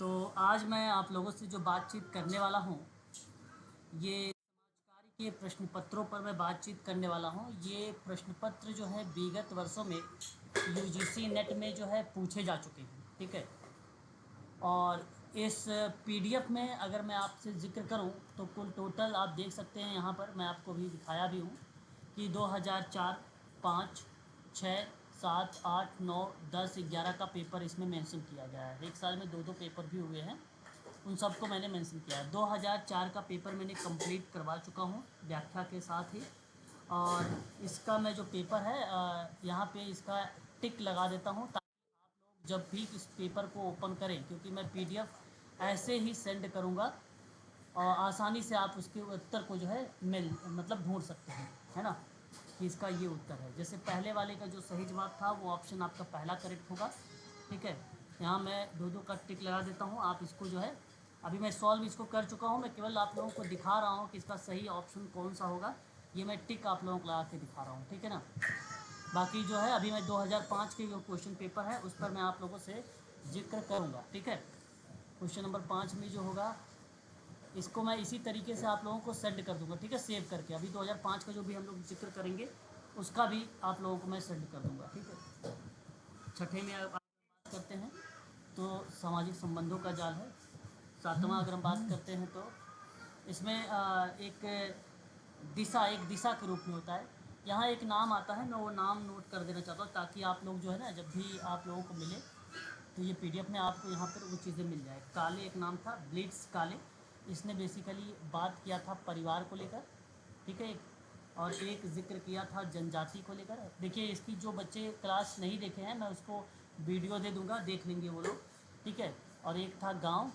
तो आज मैं आप लोगों से जो बातचीत करने वाला हूँ, ये समाज कार्य के प्रश्न पत्रों पर मैं बातचीत करने वाला हूँ। ये प्रश्न पत्र जो है विगत वर्षों में यूजीसी नेट में जो है पूछे जा चुके हैं, ठीक है। और इस पीडीएफ में अगर मैं आपसे ज़िक्र करूं तो कुल टोटल आप देख सकते हैं, यहाँ पर मैं आपको भी दिखाया भी हूँ कि 2004, 5, 6, 7, 8, 9, 10, 11 का पेपर इसमें मेंशन किया गया है। एक साल में दो दो पेपर भी हुए हैं, उन सबको मैंने मेंशन किया है। 2004 का पेपर मैंने कंप्लीट करवा चुका हूँ व्याख्या के साथ ही। और इसका मैं जो पेपर है यहाँ पे इसका टिक लगा देता हूँ ताकि आप लोग जब भी इस पेपर को ओपन करें, क्योंकि मैं पीडीएफ ऐसे ही सेंड करूँगा और आसानी से आप उसके उत्तर को जो है मतलब ढूंढ सकते हैं, है ना, कि इसका ये उत्तर है। जैसे पहले वाले का जो सही जवाब था वो ऑप्शन आपका पहला करेक्ट होगा, ठीक है। यहाँ मैं दो दो का टिक लगा देता हूँ। आप इसको जो है, अभी मैं सॉल्व इसको कर चुका हूँ, मैं केवल आप लोगों को दिखा रहा हूँ कि इसका सही ऑप्शन कौन सा होगा। ये मैं टिक आप लोगों को लगा के दिखा रहा हूँ, ठीक है ना। बाकी जो है अभी मैं 2005 के जो क्वेश्चन पेपर है उस पर मैं आप लोगों से जिक्र करूँगा, ठीक है। क्वेश्चन नंबर 5 में जो होगा इसको मैं इसी तरीके से आप लोगों को सेंड कर दूंगा, ठीक है, सेव करके। अभी 2005 का जो भी हम लोग जिक्र करेंगे उसका भी आप लोगों को मैं सेंड कर दूंगा, ठीक है। छठे में अब बात करते हैं तो सामाजिक संबंधों का जाल है। सातवां अगर हम बात करते हैं तो इसमें एक दिशा के रूप में होता है। यहाँ एक नाम आता है, मैं वो नाम नोट कर देना चाहता हूँ ताकि आप लोग जो है ना, जब भी आप लोगों को मिले तो ये पीडीएफ में आपको यहाँ पर वो चीज़ें मिल जाए। काले एक नाम था, ब्लिट्स काले। इसने बेसिकली बात किया था परिवार को लेकर, ठीक है। और एक जिक्र किया था जनजाति को लेकर। देखिए इसकी जो बच्चे क्लास नहीं देखे हैं मैं उसको वीडियो दे दूँगा, देख लेंगे वो लोग, ठीक है। और एक था गांव,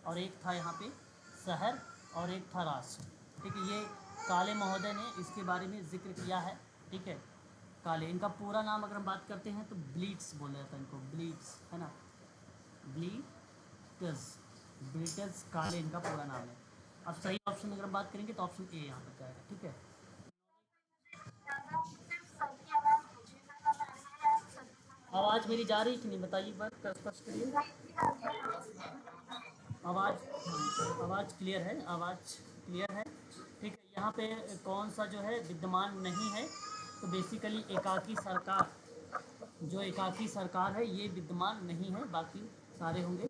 और एक था यहाँ पे शहर, और एक था राष्ट्र, ठीक है। ये काले महोदय ने इसके बारे में जिक्र किया है, ठीक है। काले, इनका पूरा नाम अगर हम बात करते हैं तो ब्लीट्स बोला जाता है इनको, ब्लीट्स, है ना, ब्लीटस, ब्लीटस काले इनका पूरा नाम है। अब सही ऑप्शन अगर हम बात करेंगे तो ऑप्शन ए यहाँ पर जाएगा, ठीक है। आवाज़ मेरी जा रही कि नहीं बताइए, बात कर स्पष्ट करिए। आवाज़, हाँ, आवाज़ क्लियर है, आवाज़ क्लियर है, ठीक है। यहाँ पे कौन सा जो है विद्यमान नहीं है, तो बेसिकली एकाकी सरकार, जो एकाकी सरकार है ये विद्यमान नहीं है, बाकी सारे होंगे,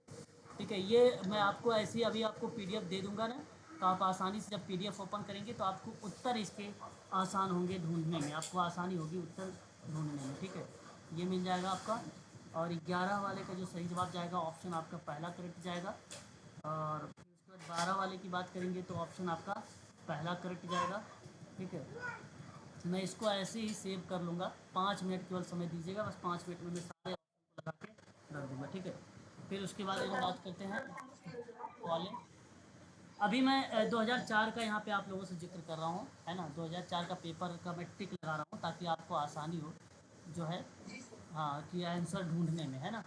ठीक है। ये मैं आपको ऐसे ही अभी आपको पीडीएफ दे दूंगा ना, तो आप आसानी से जब पीडीएफ ओपन करेंगे तो आपको उत्तर इसके आसान होंगे ढूंढने में, आपको आसानी होगी उत्तर ढूंढने में, ठीक है। ये मिल जाएगा आपका। और 11 वाले का जो सही जवाब जाएगा ऑप्शन आपका पहला करेक्ट जाएगा। और फिर उसके बाद 12 वाले की बात करेंगे तो ऑप्शन आपका पहला करेक्ट जाएगा, ठीक है। मैं इसको ऐसे ही सेव कर लूँगा, 5 मिनट केवल समय दीजिएगा, बस 5 मिनट में मैं सारे ऑप्शन को लगा के रख दूँगा, ठीक है। फिर उसके बाद हम बात करते हैं वाले। अभी मैं 2004 का यहाँ पे आप लोगों से जिक्र कर रहा हूँ, है ना। 2004 का पेपर का मैं टिक लगा रहा हूँ ताकि आपको आसानी हो जो है, हाँ, कि आंसर ढूंढने में, है ना,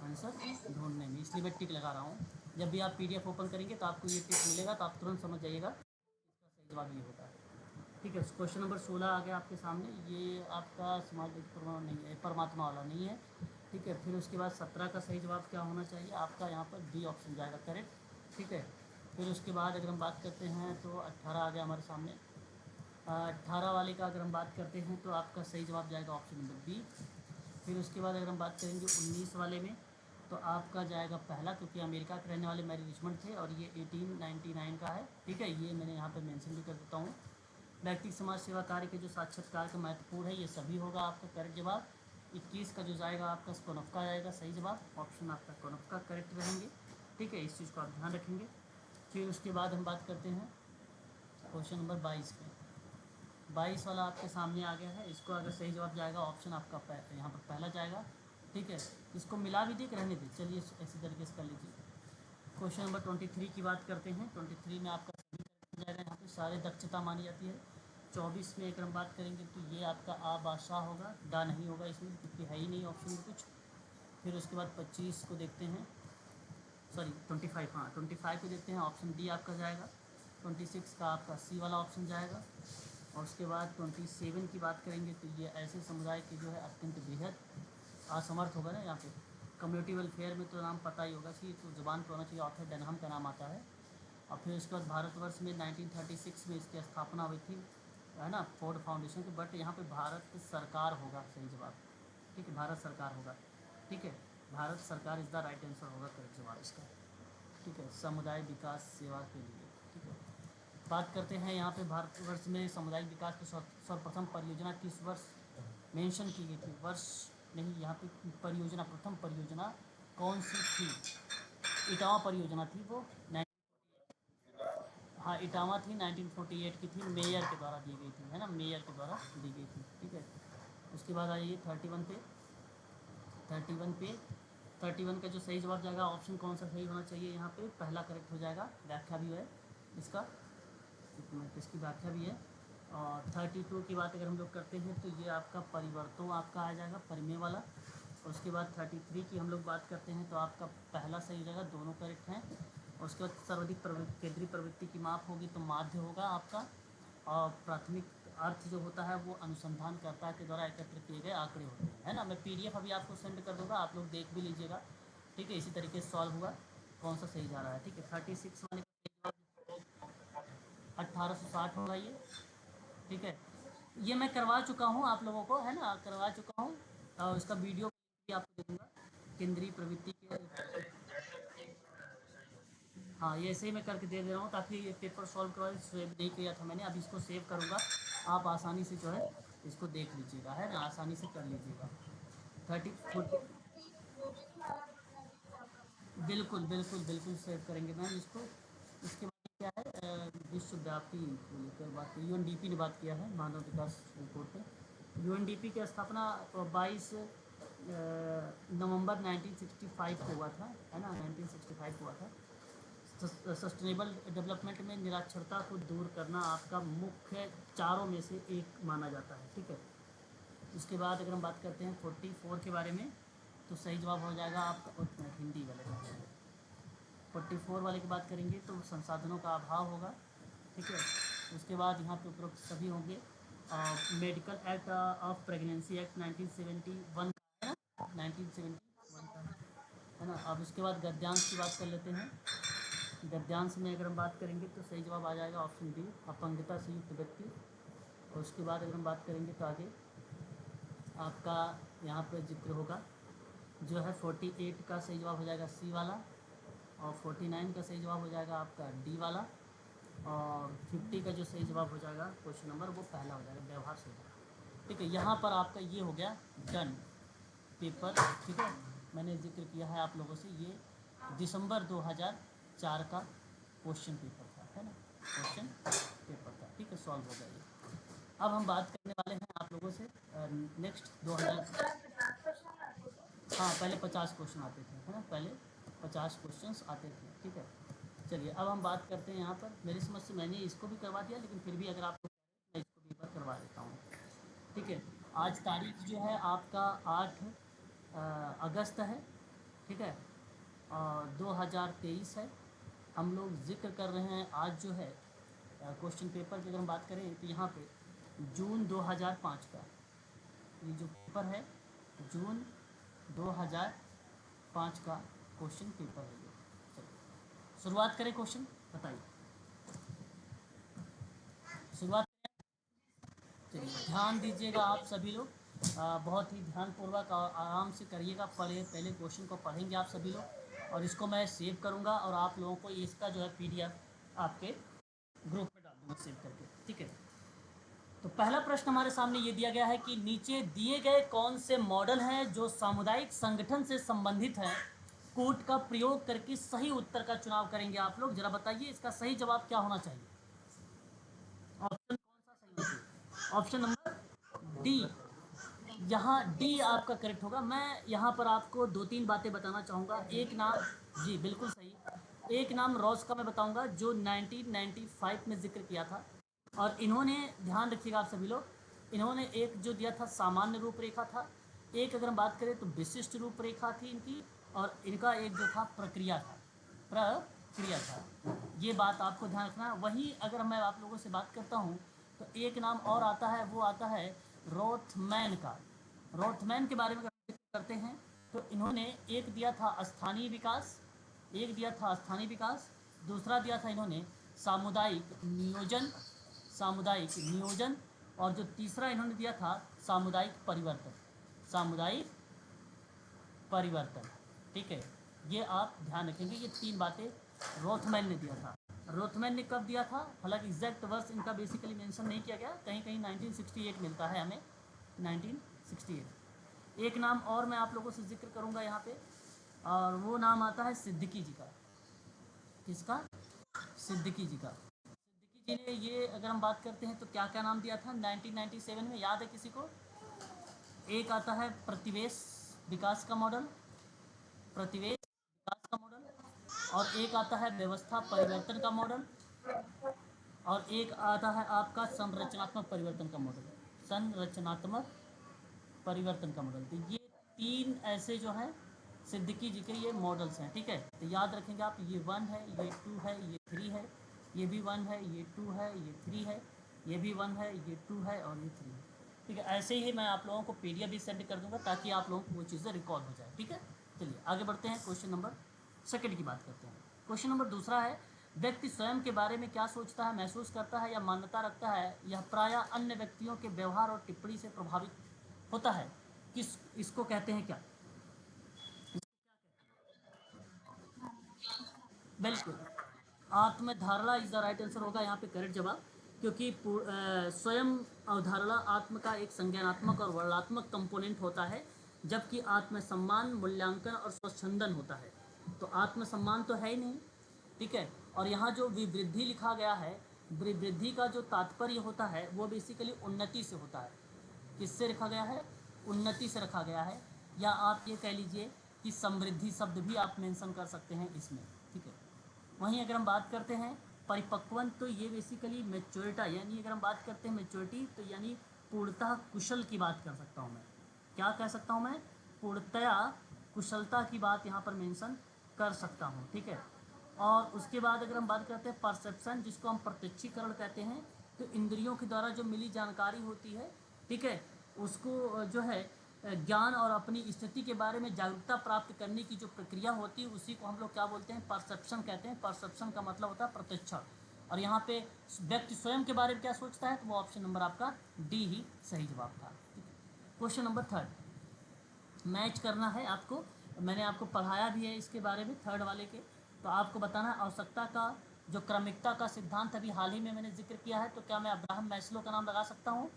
आंसर ढूंढने में, इसलिए मैं टिक लगा रहा हूँ। जब भी आप पीडीएफ ओपन करेंगे तो आपको ये टिक मिलेगा, तो आप तुरंत समझ जाइएगा इसका सही जवाब ये होता है, ठीक है। क्वेश्चन नंबर 16 आ गया आपके सामने। ये आपका सामाजिक प्रमाण नहीं है, परमात्मा वाला नहीं है, ठीक है। फिर उसके बाद 17 का सही जवाब क्या होना चाहिए आपका, यहाँ पर डी ऑप्शन जाएगा करेक्ट, ठीक है। फिर उसके बाद अगर हम बात करते हैं तो 18 आ गया हमारे सामने। 18 वाले का अगर हम बात करते हैं तो आपका सही जवाब जाएगा ऑप्शन नंबर बी। फिर उसके बाद अगर हम बात करेंगे 19 वाले में तो आपका जाएगा पहला, क्योंकि अमेरिका के रहने वाले मैरी रिचमंड थे और ये 1899 का है, ठीक है। ये मैंने यहाँ पर मेंशन भी कर देता हूँ। व्यक्तिगत समाज सेवा कार्य के जो साक्षात्कार का महत्वपूर्ण है, ये सभी होगा आपका करेक्ट जवाब। 21 का जो जाएगा आपका कोनफ्का जाएगा सही जवाब, ऑप्शन आपका कोनफ्का करेक्ट रहेंगे, ठीक है। इस चीज़ को आप ध्यान रखेंगे। फिर उसके बाद हम बात करते हैं क्वेश्चन नंबर 22 पे। 22 वाला आपके सामने आ गया है। इसको अगर सही जवाब जाएगा ऑप्शन आपका यहाँ पर पहला जाएगा, ठीक है। इसको मिला भी दी कि रहने दी, चलिए ऐसी तरीके से कर लीजिए। क्वेश्चन नंबर 23 की बात करते हैं। 23 में आपका सभी करेक्ट हो जाएगा, यहाँ पे सारे दक्षता मानी जाती है। 24 में अगर हम बात करेंगे तो ये आपका आ बादशाह होगा, डा नहीं होगा इसमें क्योंकि है ही नहीं ऑप्शन में कुछ। फिर उसके बाद 25 को देखते हैं, सॉरी 25, हाँ 25 को देखते हैं, ऑप्शन डी आपका जाएगा। 26 का आपका सी वाला ऑप्शन जाएगा। और उसके बाद 27 की बात करेंगे तो ये ऐसे समुदाय के जो है अत्यंत बेहद असमर्थ होगा ना, यहाँ पे कम्युनिटी वेलफेयर में तो नाम पता ही होगा कि तो ज़ुबान पर होना चाहिए। ऑर्थर डेनहम का नाम आता है। और फिर उसके बाद भारतवर्ष में 1936 में इसकी स्थापना हुई थी, है ना, फोर्ड फाउंडेशन की। बट यहाँ पे भारत सरकार होगा सही जवाब, ठीक है, भारत सरकार होगा, ठीक है, भारत सरकार इज़ द राइट आंसर होगा करेक्ट जवाब इसका, ठीक है, समुदाय विकास सेवा के लिए, ठीक है। बात करते हैं यहाँ पे भारतवर्ष में सामुदायिक विकास की सर्वप्रथम परियोजना किस वर्ष मेंशन की गई थी? वर्ष नहीं, यहाँ पे परियोजना, प्रथम परियोजना कौन सी थी? इटावा परियोजना थी वो। हाँ, इटावा थी, 1948 की थी, मेयर के द्वारा दी गई थी, है ना, मेयर के द्वारा दी गई थी, ठीक है। उसके बाद आइए 31 पे। 31 का जो सही जवाब जाएगा, ऑप्शन कौन सा सही होना चाहिए? यहाँ पे पहला करेक्ट हो जाएगा, व्याख्या भी है इसका, इसकी व्याख्या भी है। और 32 की बात अगर हम लोग करते हैं तो ये आपका परिवर्तन आपका आ जाएगा, परिमेय वाला। और उसके बाद 33 की हम लोग बात करते हैं तो आपका पहला सही हो जाएगा, दोनों करेक्ट हैं। और उसके बाद सर्वाधिक केंद्रीय प्रवृत्ति की माप होगी तो माध्य होगा आपका। और प्राथमिक अर्थ जो होता है वो अनुसंधानकर्ता के द्वारा एकत्र किए गए आंकड़े होते हैं, है ना। मैं PDF अभी आपको सेंड कर दूँगा, आप लोग देख भी लीजिएगा, ठीक है। इसी तरीके से सॉल्व हुआ, कौन सा सही जा रहा है, ठीक है। 36 वाले 1860 होगा ये, ठीक है। ये मैं करवा चुका हूँ आप लोगों को, है ना, करवा चुका हूँ। और इसका वीडियो भी आपको दे दूँगा, केंद्रीय प्रवृत्ति के। हाँ, ये ऐसे ही मैं करके दे दे रहा हूँ ताकि ये पेपर सॉल्व करवा, सेव नहीं किया था मैंने, अब इसको सेव करूँगा, आप आसानी से जो है इसको देख लीजिएगा, है ना, आसानी से कर लीजिएगा। 40 बिल्कुल बिल्कुल बिल्कुल सेव करेंगे मैम इसको। इसके बाद क्या है, विश्वव्यापी को लेकर बात की, UNDP ने बात किया है मानव विकास रिपोर्ट पे। UNDP की स्थापना 22 नवंबर 1965 को हुआ था, है ना, 1965 को हुआ था। सस्टेनेबल डेवलपमेंट में निरक्षरता को दूर करना आपका मुख्य चारों में से एक माना जाता है, ठीक है। उसके बाद अगर हम बात करते हैं 44 के बारे में तो सही जवाब हो जाएगा आपका हिंदी वाले का। 44 वाले की बात करेंगे तो संसाधनों का अभाव होगा, ठीक है। उसके बाद यहाँ पे उपरोक्त सभी होंगे। Medical act of pregnancy act 1971 का है ना, 1971 का है ना। अब उसके बाद गद्यांश की बात कर लेते हैं। गद्यांश में अगर हम बात करेंगे तो सही जवाब आ जाएगा ऑप्शन बी, अपंगता से युक्त व्यक्ति। और उसके बाद अगर हम बात करेंगे तो आगे आपका यहाँ पर जिक्र होगा जो है 48 का सही जवाब हो जाएगा सी वाला। और 49 का सही जवाब हो जाएगा आपका डी वाला। और 50 का जो सही जवाब हो जाएगा क्वेश्चन नंबर वो पहला हो जाएगा, व्यवहार से होगा, ठीक है। यहाँ पर आपका ये हो गया डन पेपर, ठीक है। मैंने जिक्र किया है आप लोगों से, ये दिसंबर 2004 का क्वेश्चन पेपर था, है ना, क्वेश्चन पेपर था, ठीक है, सॉल्व हो गया ये। अब हम बात करने वाले हैं आप लोगों से नेक्स्ट 2000। हाँ, पहले 50 क्वेश्चन आते थे, है ना, पहले 50 क्वेश्चंस आते थे, ठीक है। चलिए अब हम बात करते हैं यहाँ पर, मेरी समझ से मैंने इसको भी करवा दिया, लेकिन फिर भी अगर आपको मैं इसको भी एक बार करवा देता हूँ, ठीक है। आज तारीख जो है आपका 8 अगस्त है, ठीक है, और 2023 है। हम लोग जिक्र कर रहे हैं आज जो है क्वेश्चन पेपर की अगर हम बात करें तो यहाँ पे जून 2005 का ये जो पेपर है, जून 2005 का क्वेश्चन पेपर है ये। चलिए शुरुआत करें, क्वेश्चन बताइए, शुरुआत करें। चलिए ध्यान दीजिएगा आप सभी लोग, बहुत ही ध्यानपूर्वक और आराम से करिएगा। पहले क्वेश्चन को पढ़ेंगे आप सभी लोग, और इसको मैं सेव करूँगा और आप लोगों को इसका जो है PDF आपके ग्रुप में डाल दूँगा सेव करके, ठीक है। तो पहला प्रश्न हमारे सामने ये दिया गया है कि नीचे दिए गए कौन से मॉडल हैं जो सामुदायिक संगठन से संबंधित हैं, कोट का प्रयोग करके सही उत्तर का चुनाव करेंगे आप लोग। जरा बताइए इसका सही जवाब क्या होना चाहिए, ऑप्शन कौन सा सही होना चाहिए? ऑप्शन नंबर डी, यहाँ डी आपका करेक्ट होगा। मैं यहाँ पर आपको 2-3 बातें बताना चाहूँगा। एक नाम, जी बिल्कुल सही, एक नाम रॉस का मैं बताऊँगा जो 1995 में जिक्र किया था। और इन्होंने, ध्यान रखिएगा आप सभी लोग, इन्होंने एक जो दिया था सामान्य रूपरेखा था, एक अगर हम बात करें तो विशिष्ट रूपरेखा थी इनकी, और इनका एक जो था प्रक्रिया था, प्रक्रिया था। ये बात आपको ध्यान रखना है। वहीं अगर मैं आप लोगों से बात करता हूँ तो एक नाम और आता है, वो आता है रोथमैन का। रोथमैन के बारे में अगर जिक्र करते हैं तो इन्होंने एक दिया था स्थानीय विकास, एक दिया था स्थानीय विकास, दूसरा दिया था इन्होंने सामुदायिक नियोजन, सामुदायिक नियोजन, और जो तीसरा इन्होंने दिया था सामुदायिक परिवर्तन, सामुदायिक परिवर्तन। ठीक है, ये आप ध्यान रखेंगे, ये तीन बातें रोथमैन ने दिया था। रोथमैन ने कब दिया था, हालांकि एग्जैक्ट वर्ष इनका बेसिकली मेंशन नहीं किया गया, कहीं कहीं 1968 मिलता है हमें, 1968। एक नाम और मैं आप लोगों से जिक्र करूंगा यहाँ पे, और वो नाम आता है सिद्दीकी जी का। किसका? सिद्दीकी जी का। सिद्दीकी जी ने ये, अगर हम बात करते हैं तो क्या क्या नाम दिया था 1997 में, याद है किसी को? एक आता है प्रतिवेश विकास का मॉडल, प्रतिवेश विकास का मॉडल, और एक आता है व्यवस्था परिवर्तन का मॉडल, और एक आता है आपका संरचनात्मक परिवर्तन का मॉडल, संरचनात्मक परिवर्तन का मॉडल। तो ये तीन ऐसे जो हैं सिद्दीकी जी के ये मॉडल्स हैं। ठीक है, तो याद रखेंगे आप, ये 1 है, ये 2 है, ये 3 है, ये भी 1 है, ये 2 है, ये 3 है, ये भी 1 है, ये 2 है, और ये 3 है। ठीक है, ऐसे ही मैं आप लोगों को PDF भी सेंड कर दूंगा ताकि आप लोगों को वो चीज़ें रिकॉर्ड हो जाए। ठीक है, चलिए आगे बढ़ते हैं, क्वेश्चन नंबर सेकंड की बात करते हैं। क्वेश्चन नंबर दूसरा है, व्यक्ति स्वयं के बारे में क्या सोचता है, महसूस करता है या मान्यता रखता है, यह प्रायः अन्य व्यक्तियों के व्यवहार और टिप्पणी से प्रभावित होता है, किस इसको कहते हैं क्या? बिल्कुल, आत्मधारणा इज द राइट आंसर होगा यहाँ पे करेक्ट जवाब, क्योंकि स्वयं अवधारणा आत्म का एक संज्ञानात्मक और वर्णात्मक कंपोनेंट होता है, जबकि आत्मसम्मान मूल्यांकन और स्वच्छंदन होता है। तो आत्मसम्मान तो है ही नहीं। ठीक है, और यहाँ जो विवृद्धि लिखा गया है, विवृद्धि का जो तात्पर्य होता है वो बेसिकली उन्नति से होता है। किससे रखा गया है? उन्नति से रखा गया है, या आप ये कह लीजिए कि समृद्धि शब्द भी आप मेंशन कर सकते हैं इसमें। ठीक है, वहीं अगर हम बात करते हैं परिपक्वन, तो ये बेसिकली मेच्योरिटी, यानी अगर हम बात करते हैं मेच्योरिटी, तो यानी पूर्णतः कुशल की बात कर सकता हूँ मैं। क्या कह सकता हूँ मैं? पूर्णतया कुशलता की बात यहाँ पर मेंशन कर सकता हूँ। ठीक है, और उसके बाद अगर हम बात करते हैं परसेप्शन, जिसको हम प्रत्यक्षीकरण कहते हैं, तो इंद्रियों के द्वारा जो मिली जानकारी होती है, ठीक है, उसको जो है ज्ञान और अपनी स्थिति के बारे में जागरूकता प्राप्त करने की जो प्रक्रिया होती है, उसी को हम लोग क्या बोलते हैं? परसेप्शन कहते हैं। परसेप्शन का मतलब होता है प्रत्यक्षण। और यहाँ पे व्यक्ति स्वयं के बारे में क्या सोचता है, तो वो ऑप्शन नंबर आपका डी ही सही जवाब था। क्वेश्चन नंबर थर्ड, मैच करना है आपको, मैंने आपको पढ़ाया भी है इसके बारे में थर्ड वाले के। तो आपको बताना है आवश्यकता का जो क्रमिकता का सिद्धांत अभी हाल ही में मैंने जिक्र किया है, तो क्या मैं अब्राहम मैस्लो का नाम लगा सकता हूँ?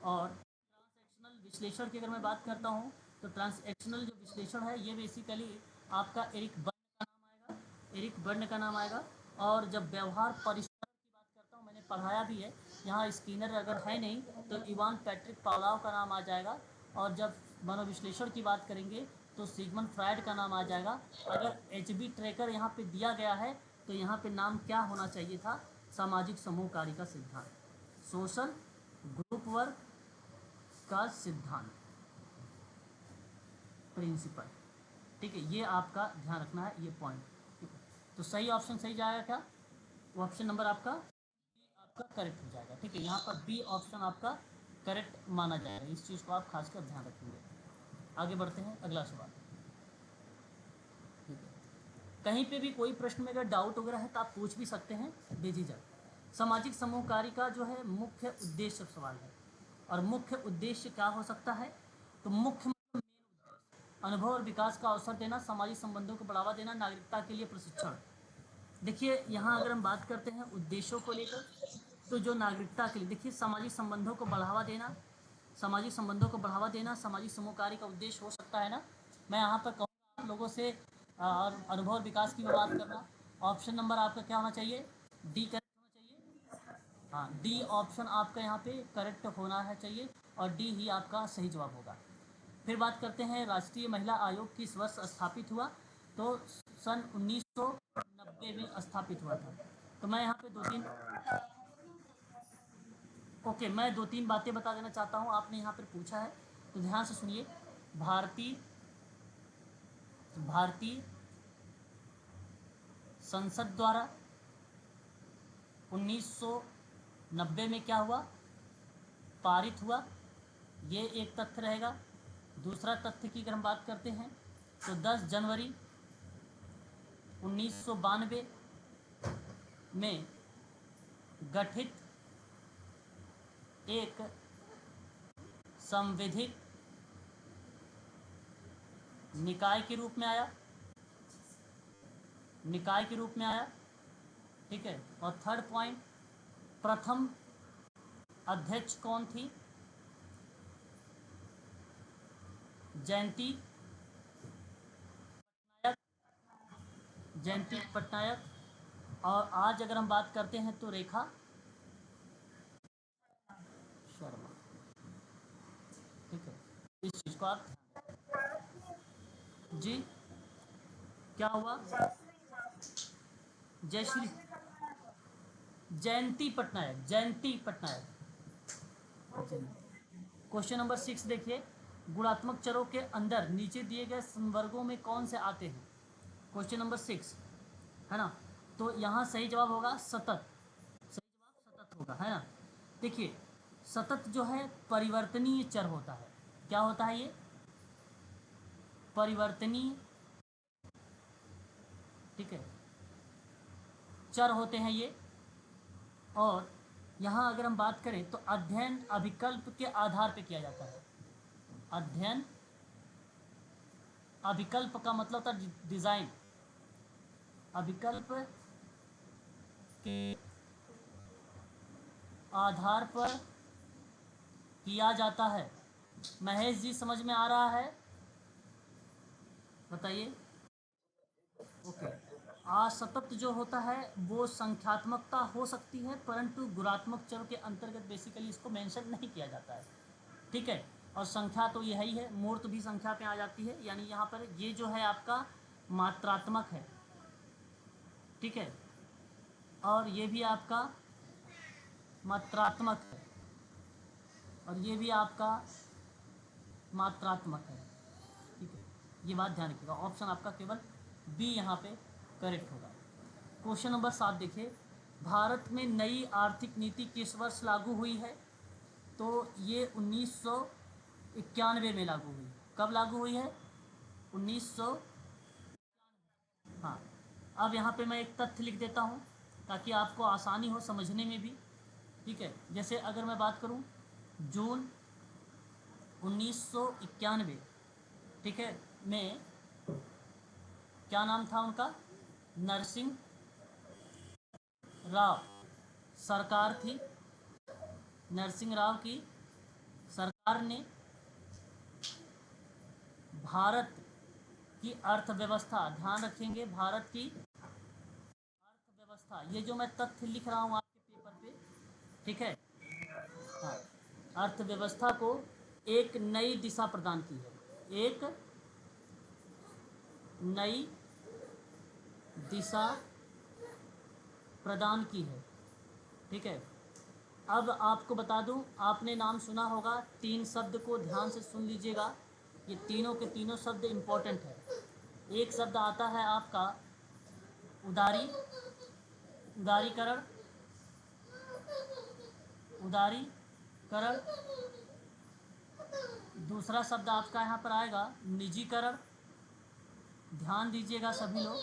और ट्रांसएक्शनल विश्लेषण की अगर मैं बात करता हूँ, तो ट्रांसएक्शनल जो विश्लेषण है ये बेसिकली आपका एरिक बर्न का नाम आएगा, एरिक बर्न का नाम आएगा। और जब व्यवहार परिष्करण की बात करता हूँ, मैंने पढ़ाया भी है, यहाँ स्किनर अगर है नहीं तो इवान पैट्रिक पावलोव का नाम आ जाएगा। और जब मनोविश्लेषण की बात करेंगे तो सिगमंड फ्रायड का नाम आ जाएगा। अगर HB ट्रेकर यहाँ पे दिया गया है तो यहाँ पे नाम क्या होना चाहिए था? सामाजिक समूह कार्य का सिद्धांत, सोशल ग्रुप वर्क का सिद्धांत, प्रिंसिपल। ठीक है, ये आपका ध्यान रखना है, ये पॉइंट। ठीक है, तो सही ऑप्शन सही जाएगा क्या? वो ऑप्शन नंबर आपका बी आपका करेक्ट हो जाएगा। ठीक है, यहाँ पर बी ऑप्शन आपका करेक्ट माना जाएगा, इस चीज़ को आप खासकर ध्यान रखेंगे। आगे बढ़ते हैं, अगला सवाल। ठीक है, कहीं पे भी कोई प्रश्न में अगर डाउट वगैरह है तो आप पूछ भी सकते हैं बेझिझक। सामाजिक समूह कार्य का जो है मुख्य उद्देश्य सवाल है, और मुख्य उद्देश्य क्या हो सकता है? तो मुख्य अनुभव और विकास का अवसर देना, सामाजिक संबंधों को बढ़ावा देना, नागरिकता के लिए प्रशिक्षण। देखिए, यहाँ अगर हम बात करते हैं उद्देश्यों को लेकर, तो जो नागरिकता के लिए, देखिए सामाजिक संबंधों को बढ़ावा देना, सामाजिक संबंधों को बढ़ावा देना सामाजिक समूह कार्य का उद्देश्य हो सकता है ना। मैं यहाँ पर कहूँगा आप लोगों से और अनुभव और विकास की बात करना। ऑप्शन नंबर आपका क्या होना चाहिए? डी करेक्ट होना चाहिए। हाँ, डी ऑप्शन आपका यहाँ पे करेक्ट होना है चाहिए, और डी ही आपका सही जवाब होगा। फिर बात करते हैं राष्ट्रीय महिला आयोग किस वर्ष स्थापित हुआ? तो सन 1990 में स्थापित हुआ था। तो मैं यहाँ पे मैं दो तीन बातें बता देना चाहता हूँ, आपने यहाँ पर पूछा है तो ध्यान से सुनिए। भारतीय भारतीय संसद द्वारा 1990 में क्या हुआ? पारित हुआ, ये एक तथ्य रहेगा। दूसरा तथ्य की अगर हम बात करते हैं तो 10 जनवरी 1992 में गठित एक संविधिक निकाय के रूप में आया, निकाय के रूप में आया, ठीक है। और थर्ड पॉइंट, प्रथम अध्यक्ष कौन थी? जयंती पटनायक, जयंती पटनायक। और आज अगर हम बात करते हैं तो रेखा शर्मा, ठीक है। इस चीज को आप जी क्या हुआ? जयश्री जयंती पटनायक, जयंती पटनायक। क्वेश्चन नंबर 6 देखिए, गुणात्मक चरों के अंदर नीचे दिए गए संवर्गों में कौन से आते हैं? क्वेश्चन नंबर 6 है ना। तो यहाँ सही जवाब होगा सतत, सही जवाब सतत होगा, है ना। देखिए सतत जो है परिवर्तनीय चर होता है। क्या होता है ये? परिवर्तनीय, ठीक है, चर होते हैं ये। और यहाँ अगर हम बात करें तो अध्ययन अभिकल्प के आधार पर किया जाता है। अध्ययन अभिकल्प का मतलब था डिजाइन, अभिकल्प के आधार पर किया जाता है। महेश जी समझ में आ रहा है? बताइए। ओके। असतत जो होता है वो संख्यात्मकता हो सकती है, परंतु गुणात्मक चर के अंतर्गत बेसिकली इसको मेंशन नहीं किया जाता है, ठीक है। और संख्या तो यही है, मूर्त भी संख्या पे आ जाती है, यानी यहाँ पर ये जो है आपका मात्रात्मक है, ठीक है। और ये भी आपका मात्रात्मक है, और ये भी आपका मात्रात्मक है, ठीक है। ये बात ध्यान रखिएगा, ऑप्शन आपका केवल बी यहाँ पे करेक्ट होगा। क्वेश्चन नंबर 7 देखिए, भारत में नई आर्थिक नीति किस वर्ष लागू हुई है? तो ये 1991 में लागू हुई। कब लागू हुई है? 1900। हाँ, अब यहाँ पे मैं एक तथ्य लिख देता हूँ ताकि आपको आसानी हो समझने में भी, ठीक है। जैसे अगर मैं बात करूँ जून 1991, ठीक है, में क्या नाम था उनका? नरसिंह राव सरकार थी। नरसिंह राव की सरकार ने भारत की अर्थव्यवस्था, ध्यान रखेंगे, भारत की अर्थव्यवस्था, ये जो मैं तथ्य लिख रहा हूँ आपके पेपर पे, ठीक है, हाँ, अर्थव्यवस्था को एक नई दिशा प्रदान की है, एक नई दिशा प्रदान की है, ठीक है। अब आपको बता दूं, आपने नाम सुना होगा, 3 शब्द को ध्यान से सुन लीजिएगा, ये तीनों के तीनों शब्द इम्पोर्टेंट है। एक शब्द आता है आपका उदारी, उदारीकरण, उदारीकरण। दूसरा शब्द आपका यहाँ पर आएगा निजीकरण। ध्यान दीजिएगा सभी लोग,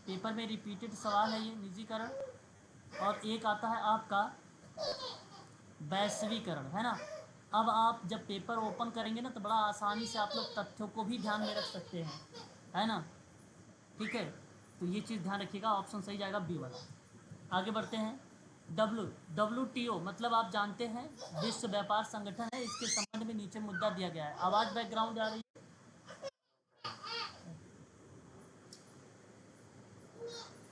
पेपर में रिपीटेड सवाल है ये, निजीकरण। और एक आता है आपका वैश्वीकरण, है ना। अब आप जब पेपर ओपन करेंगे ना तो बड़ा आसानी से आप लोग तथ्यों को भी ध्यान में रख सकते हैं, है ना, ठीक है। तो ये चीज़ ध्यान रखिएगा, ऑप्शन सही जाएगा बी वाला। आगे बढ़ते हैं। WTO मतलब आप जानते हैं विश्व व्यापार संगठन है, इसके संबंध में नीचे मुद्दा दिया गया है। आवाज़ बैकग्राउंड आ रही है?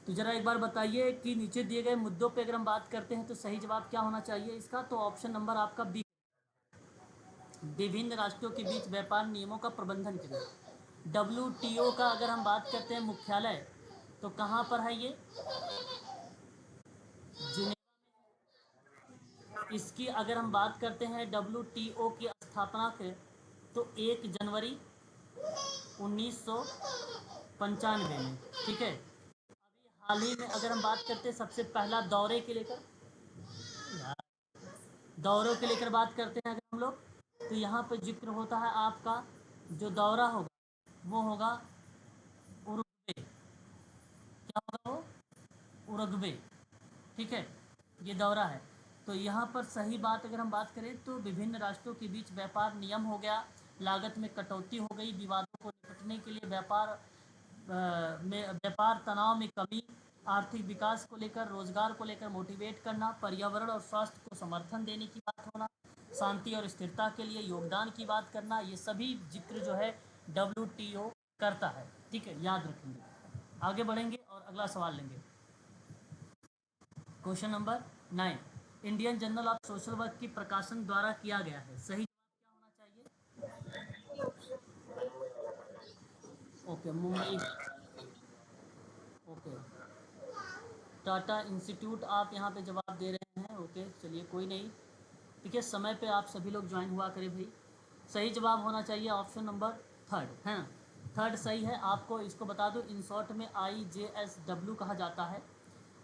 तो जरा एक बार बताइए कि नीचे दिए गए मुद्दों पे अगर हम बात करते हैं तो सही जवाब क्या होना चाहिए इसका? तो ऑप्शन नंबर आपका बी, विभिन्न राष्ट्रों के बीच व्यापार नियमों का प्रबंधन करें। WTO का अगर हम बात करते हैं मुख्यालय, तो कहाँ पर है ये? जिनेवा। इसकी अगर हम बात करते हैं WTO की स्थापना के, तो 1 जनवरी 1995 में, ठीक है। अभी हाल ही में अगर हम बात करते हैं सबसे पहला दौरे के लेकर, दौरों के लेकर बात करते हैं अगर हम लोग, तो यहाँ पर जिक्र होता है आपका जो दौरा होगा वो होगा उरुग्वे। क्या होगा वो? उरुग्वे। ठीक है, ये दौरा है। तो यहाँ पर सही बात अगर हम बात करें तो विभिन्न राष्ट्रों के बीच व्यापार नियम हो गया, लागत में कटौती हो गई, विवादों को निपटने के लिए व्यापार तनाव में कमी, आर्थिक विकास को लेकर, रोजगार को लेकर मोटिवेट करना, पर्यावरण और स्वास्थ्य को समर्थन देने की बात होना, शांति और स्थिरता के लिए योगदान की बात करना, ये सभी जिक्र जो है WTO करता है। ठीक है, याद रखेंगे। आगे बढ़ेंगे और अगला सवाल लेंगे। Question number 9, Indian journal of social work की प्रकाशन द्वारा किया गया है। सही जवाब क्या होना चाहिए? Okay, Mumbai. Okay, Tata institute आप यहाँ पे जवाब दे रहे हैं। ओके, चलिए कोई नहीं। ठीक है, समय पे आप सभी लोग ज्वाइन हुआ करें भाई। सही जवाब होना चाहिए ऑप्शन नंबर थर्ड, है ना? थर्ड सही है। आपको इसको बता दूं, इन शॉर्ट में IJSW कहा जाता है,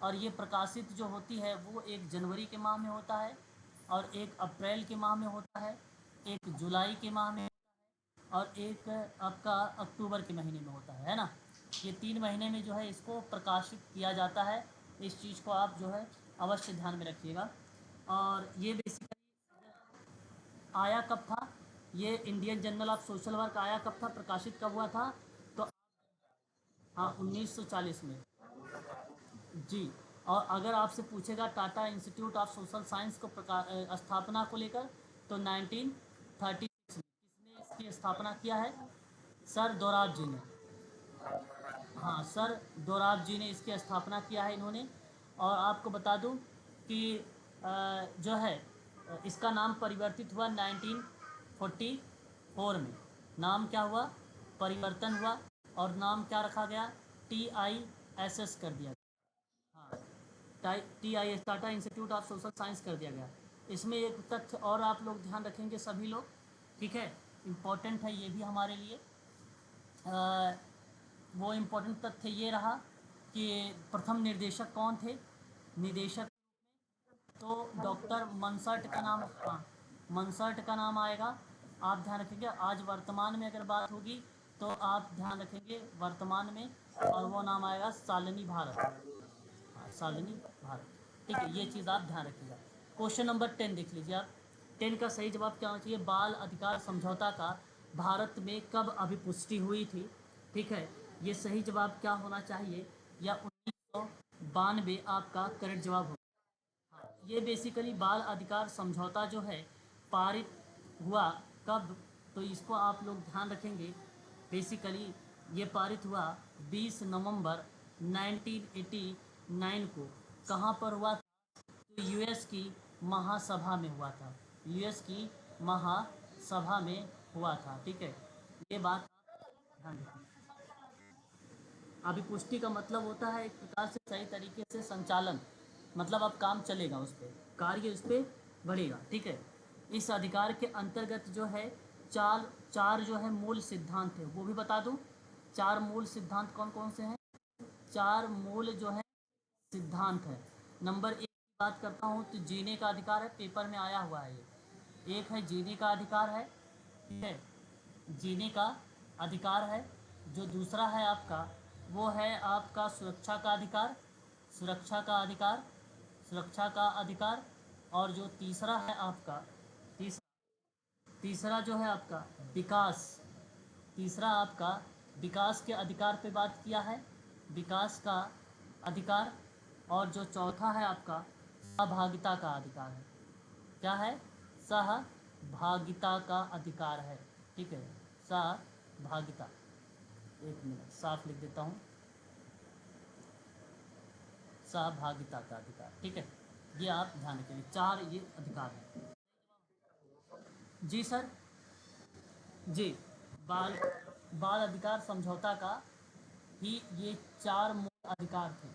और ये प्रकाशित जो होती है वो 1 जनवरी के माह में होता है, और 1 अप्रैल के माह में होता है, 1 जुलाई के माह में, और एक आपका अक्टूबर के महीने में होता है ना? ये 3 महीने में जो है इसको प्रकाशित किया जाता है। इस चीज़ को आप जो है अवश्य ध्यान में रखिएगा। और ये बेसिकली आया कब था? ये Indian journal of social work आया कब था, प्रकाशित कब हुआ था? तो हाँ, 1940 में। जी। और अगर आपसे पूछेगा Tata institute of social science को स्थापना को लेकर, तो 1936 में। किसने इसकी स्थापना किया है? सर दोराब जी ने। हाँ, सर दोराब जी ने इसकी स्थापना किया है इन्होंने। और आपको बता दूं कि जो है इसका नाम परिवर्तित हुआ 1944 में। नाम क्या हुआ? परिवर्तन हुआ, और नाम क्या रखा गया? TISS कर दिया। हाँ, TIS, Tata institute of social science कर दिया गया। इसमें एक तथ्य और आप लोग ध्यान रखेंगे सभी लोग, ठीक है, इम्पोर्टेंट है ये भी हमारे लिए। वो इम्पोर्टेंट तथ्य ये रहा कि प्रथम निर्देशक कौन थे? निदेशक तो डॉक्टर मनसर्ट का नाम, हाँ, मनसर्ट का नाम आएगा। आप ध्यान रखेंगे। आज वर्तमान में अगर बात होगी तो आप ध्यान रखेंगे वर्तमान में, और वो नाम आएगा शालिनी भारत। हाँ, शालिनी भारत। ठीक है, ये चीज़ आप ध्यान रखिएगा। क्वेश्चन नंबर 10 देख लीजिए आप। 10 का सही जवाब क्या होना चाहिए? बाल अधिकार समझौता का भारत में कब अभिपुष्टि हुई थी? ठीक है, ये सही जवाब क्या होना चाहिए? या 1992 आपका करेक्ट जवाब होगा। हाँ, ये बेसिकली बाल अधिकार समझौता जो है पारित हुआ कब? तो इसको आप लोग ध्यान रखेंगे। बेसिकली ये पारित हुआ 20 नवंबर 1989 को। कहाँ पर हुआ था? तो US की महासभा में हुआ था। US की महासभा में हुआ था। ठीक है, ये बात आप ध्यान रखें। अभिपुष्टि का मतलब होता है एक प्रकार से सही तरीके से संचालन, मतलब अब काम चलेगा उस पर, कार्य उस पर बढ़ेगा। ठीक है, इस अधिकार के अंतर्गत जो है चार चार जो है मूल सिद्धांत है, वो भी बता दूं। 4 मूल सिद्धांत कौन कौन से हैं? 4 मूल जो है सिद्धांत है। नंबर 1 की बात करता हूँ तो जीने का अधिकार है, पेपर में आया हुआ है ये। एक है जीने का अधिकार है, ठीक है, जीने का अधिकार है। जो दूसरा है आपका, वो है आपका सुरक्षा का अधिकार, सुरक्षा का अधिकार, सुरक्षा का अधिकार। और जो तीसरा है आपका, तीसरा जो है आपका विकास, तीसरा आपका विकास के अधिकार पे बात किया है, विकास का अधिकार। और जो चौथा है आपका सहभागिता का अधिकार है। क्या है? सहभागिता का अधिकार है। ठीक है, सहभागिता। एक मिनट साफ लिख देता हूँ, सहभागिता का अधिकार। ठीक है, ये आप ध्यान रखेंगे, 4 ये अधिकार हैं। जी सर। जी, बाल बाल अधिकार समझौता का ही ये 4 मूल अधिकार थे।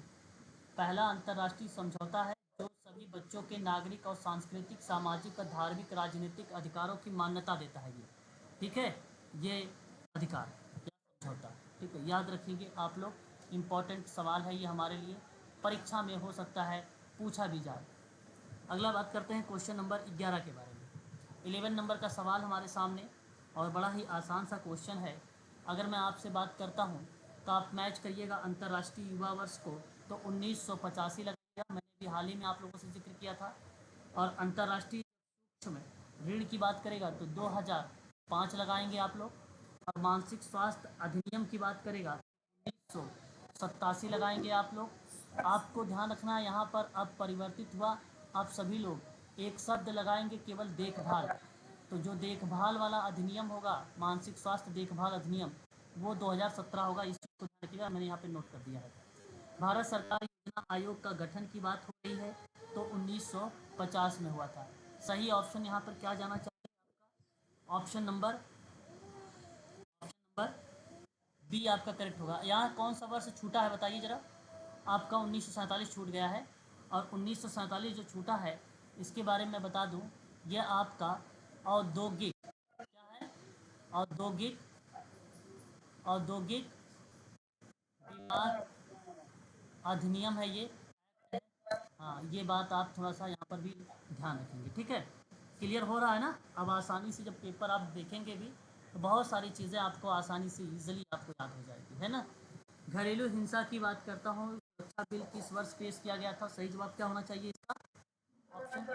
पहला अंतर्राष्ट्रीय समझौता है जो सभी बच्चों के नागरिक और सांस्कृतिक, सामाजिक और धार्मिक, राजनीतिक अधिकारों की मान्यता देता है ये। ठीक है, ये अधिकार या समझौता। ठीक है, याद रखिए आप लोग, इम्पोर्टेंट सवाल है ये हमारे लिए, परीक्षा में हो सकता है पूछा भी जाए। अगला बात करते हैं क्वेश्चन नंबर 11 के बारे में। 11 नंबर का सवाल हमारे सामने, और बड़ा ही आसान सा क्वेश्चन है। अगर मैं आपसे बात करता हूँ तो आप मैच करिएगा अंतर्राष्ट्रीय युवा वर्ष को, तो 1985 लगेगा। मैंने भी हाल ही में आप लोगों से जिक्र किया था। और अंतर्राष्ट्रीय सूक्ष्म ऋण की बात करेगा तो 2005 लगाएंगे आप लोग। और मानसिक स्वास्थ्य अधिनियम की बात करेगा 1987 लगाएंगे आप लोग। आपको ध्यान रखना है यहाँ पर अब परिवर्तित हुआ, आप सभी लोग एक शब्द लगाएंगे केवल देखभाल। तो जो देखभाल वाला अधिनियम होगा, मानसिक स्वास्थ्य देखभाल अधिनियम, वो 2017 होगा। इस चीज़ को ध्यान रखिएगा, मैंने यहाँ पे नोट कर दिया है। भारत सरकार योजना आयोग का गठन की बात हो रही है तो 1950 में हुआ था। सही ऑप्शन यहाँ पर क्या जाना चाहिए आपका? ऑप्शन नंबर बी आपका करेक्ट होगा। यहाँ कौन सा वर्ष छूटा है बताइए ज़रा। आपका 1947 छूट गया है। और 1947 जो छूटा है इसके बारे में बता दूँ, यह आपका औद्योगिक क्या है, औद्योगिक औद्योगिक विकास अधिनियम है ये। हाँ, ये बात आप थोड़ा सा यहाँ पर भी ध्यान रखेंगे, ठीक है। क्लियर हो रहा है ना? अब आसानी से जब पेपर आप देखेंगे भी तो बहुत सारी चीज़ें आपको आसानी से ईजिली आपको याद हो जाएगी, है ना। घरेलू हिंसा की बात करता हूँ, सुरक्षा बिल किस वर्ष पेश किया गया था? सही जवाब क्या होना चाहिए इसका? ऑप्शन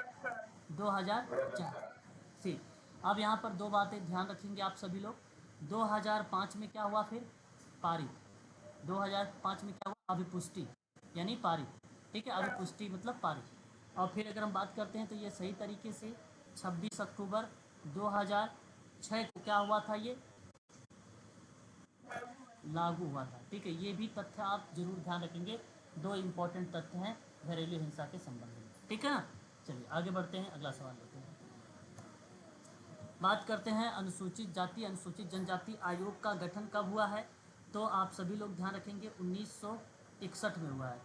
2004। ठीक। अब यहाँ पर दो बातें ध्यान रखेंगे आप सभी लोग। 2005 में क्या हुआ फिर? पारित। 2005 में क्या हुआ? अभिपुष्टि यानी पारित, ठीक है। अभिपुष्टि मतलब पारित। और फिर अगर हम बात करते हैं तो ये सही तरीके से 26 अक्टूबर 2006 को क्या हुआ था? ये लागू हुआ था, ठीक है। ये भी तथ्य आप जरूर ध्यान रखेंगे। दो इम्पोर्टेंट तथ्य हैं घरेलू हिंसा के संबंध में, ठीक है ना। चलिए आगे बढ़ते हैं, अगला सवाल लेते हैं। बात करते हैं अनुसूचित जाति अनुसूचित जनजाति आयोग का गठन कब हुआ है? तो आप सभी लोग ध्यान रखेंगे 1961 में हुआ है। अब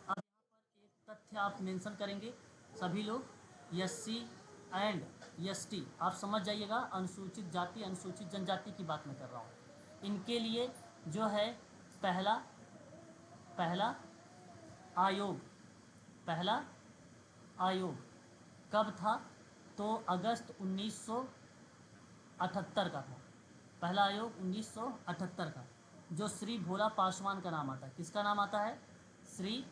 यहाँ पर एक तथ्य आप मेंशन करेंगे सभी लोग, एससी एंड एसटी। आप समझ जाइएगा, अनुसूचित जाति अनुसूचित जनजाति की बात मैं कर रहा हूँ। इनके लिए जो है पहला पहला आयोग पहला आयोग कब था? तो अगस्त 1978 का था। पहला आयोग 1978 का, जो श्री भोला पासवान का नाम आता है। किसका नाम आता है? श्री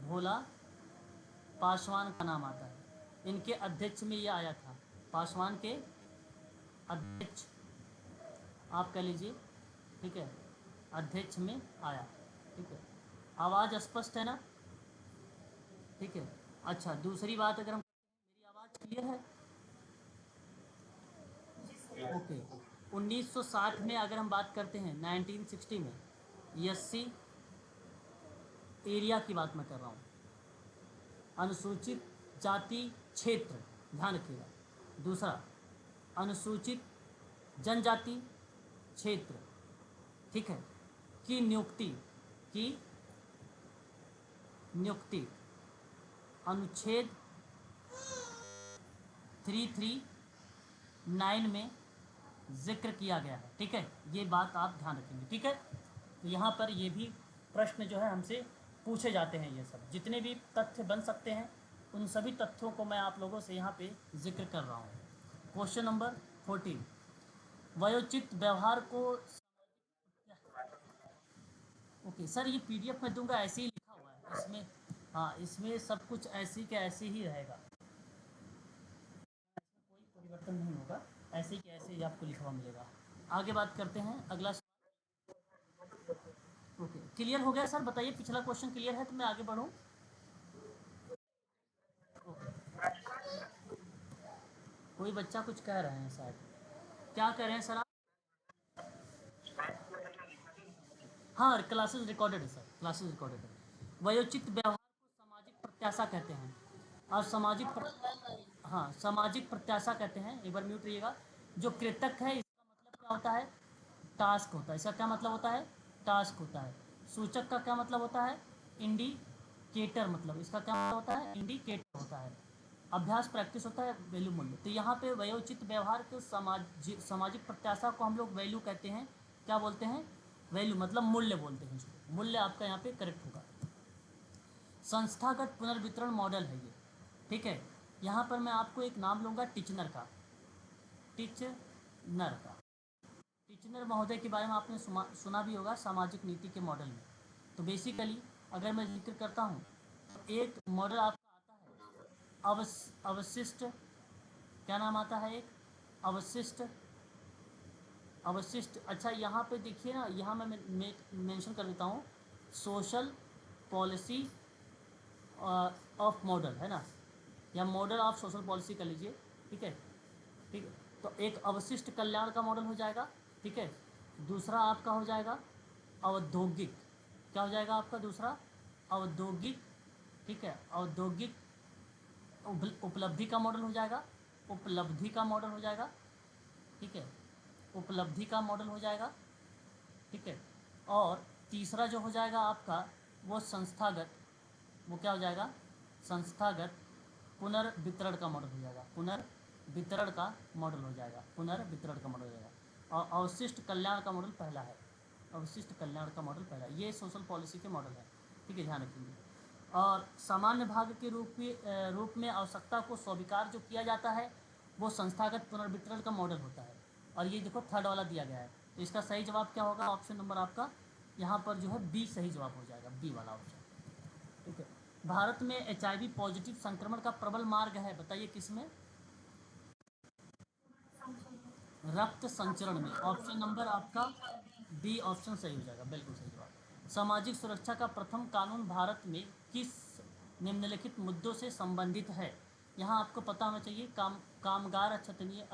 भोला पासवान का नाम आता है। इनके अध्यक्ष में ये आया था, पासवान के अध्यक्ष आप कह लीजिए, ठीक है, अध्यक्ष में आया, ठीक है। आवाज़ स्पष्ट है ना? ठीक है। अच्छा, दूसरी बात अगर हम, मेरी आवाज़ क्लियर है? ओके। 1960 में अगर हम बात करते हैं, 1960 में एससी एरिया की बात मैं कर रहा हूँ, अनुसूचित जाति क्षेत्र, ध्यान रखिएगा। दूसरा अनुसूचित जनजाति क्षेत्र, ठीक है, की नियुक्ति अनुच्छेद 339 में जिक्र किया गया है, ठीक है। ये बात आप ध्यान रखेंगे, ठीक है। तो यहाँ पर ये भी प्रश्न जो है हमसे पूछे जाते हैं। ये सब जितने भी तथ्य बन सकते हैं उन सभी तथ्यों को मैं आप लोगों से यहाँ पे जिक्र कर रहा हूँ। क्वेश्चन नंबर 14, वयोचित व्यवहार को, ओके सर, ये पीडीएफ में दूंगा, ऐसे ही लिखा हुआ है इसमें। हाँ, इसमें सब कुछ ऐसे के ऐसे ही रहेगा, कोई परिवर्तन नहीं होगा, ऐसे के ऐसे ही आपको लिखा हुआ मिलेगा। आगे बात करते हैं, अगला। ओके, क्लियर हो गया सर? बताइए, पिछला क्वेश्चन क्लियर है तो मैं आगे बढ़ूँ। कोई बच्चा कुछ कह रहे हैं शायद, क्या कह रहे हैं सर आप? हाँ, क्लासेस रिकॉर्डेड है सर, क्लासेस रिकॉर्डेड है। वयोचित व्यवहार को सामाजिक प्रत्याशा कहते हैं। और हाँ, सामाजिक प्रत्याशा कहते हैं। एक बार म्यूट रहिएगा। जो कृतक है इसका मतलब क्या होता है? टास्क होता है। इसका क्या मतलब होता है? टास्क होता है। सूचक का क्या मतलब होता है? इंडिकेटर, मतलब इसका क्या मतलब होता है? इंडिकेटर होता है। अभ्यास प्रैक्टिस होता है, वैल्यू मूल्य। तो यहाँ पे वयोचित व्यवहार के सामाजिक प्रत्याशा को हम लोग वैल्यू कहते हैं। क्या बोलते हैं? वैल्यू मतलब मूल्य बोलते हैं इसको। मूल्य आपका यहाँ पे करेक्ट होगा। संस्थागत पुनर्वितरण मॉडल है ये, ठीक है। यहाँ पर मैं आपको एक नाम लूँगा टिचनर का, टिचनर का इंजीनियर महोदय के बारे में आपने सुना भी होगा सामाजिक नीति के मॉडल में। तो बेसिकली अगर मैं जिक्र करता हूँ तो एक मॉडल आपका आता है अवशिष्ट, क्या नाम आता है, एक अवशिष्ट, अवशिष्ट। अच्छा यहाँ पे देखिए ना, यहाँ मैं मेंशन कर देता हूँ सोशल पॉलिसी ऑफ मॉडल, है ना, या मॉडल ऑफ सोशल पॉलिसी कर लीजिए। ठीक है, ठीक है। तो एक अवशिष्ट कल्याण का मॉडल हो जाएगा। ठीक है, दूसरा आपका हो जाएगा औद्योगिक, क्या हो जाएगा आपका दूसरा, औद्योगिक। ठीक है, औद्योगिक उपलब्धि का मॉडल हो जाएगा, उपलब्धि का मॉडल हो जाएगा। ठीक है, उपलब्धि का मॉडल हो जाएगा। ठीक है, और तीसरा जो हो जाएगा आपका वो संस्थागत, वो क्या हो जाएगा, संस्थागत पुनर्वितरण का मॉडल हो जाएगा, पुनर्वितरण का मॉडल हो जाएगा, पुनर्वितरण का मॉडल हो जाएगा। और अवशिष्ट कल्याण का मॉडल पहला है, अवशिष्ट कल्याण का मॉडल पहला, ये सोशल पॉलिसी के मॉडल है। ठीक है, ध्यान रखेंगे। और सामान्य भाग के रूप में आवश्यकता को स्वीकार जो किया जाता है वो संस्थागत पुनर्वितरण का मॉडल होता है। और ये देखो थर्ड वाला दिया गया है, तो इसका सही जवाब क्या होगा, ऑप्शन नंबर आपका यहाँ पर जो है बी सही जवाब हो जाएगा, बी वाला ऑप्शन। ठीक है, भारत में HIV पॉजिटिव संक्रमण का प्रबल मार्ग है, बताइए किसमें, रक्त संचरण में। ऑप्शन नंबर आपका बी ऑप्शन सही हो जाएगा, बिल्कुल सही जवाब। सामाजिक सुरक्षा का प्रथम कानून भारत में किस निम्नलिखित मुद्दों से संबंधित है। यहाँ आपको पता होना चाहिए, कामगार अछतनीय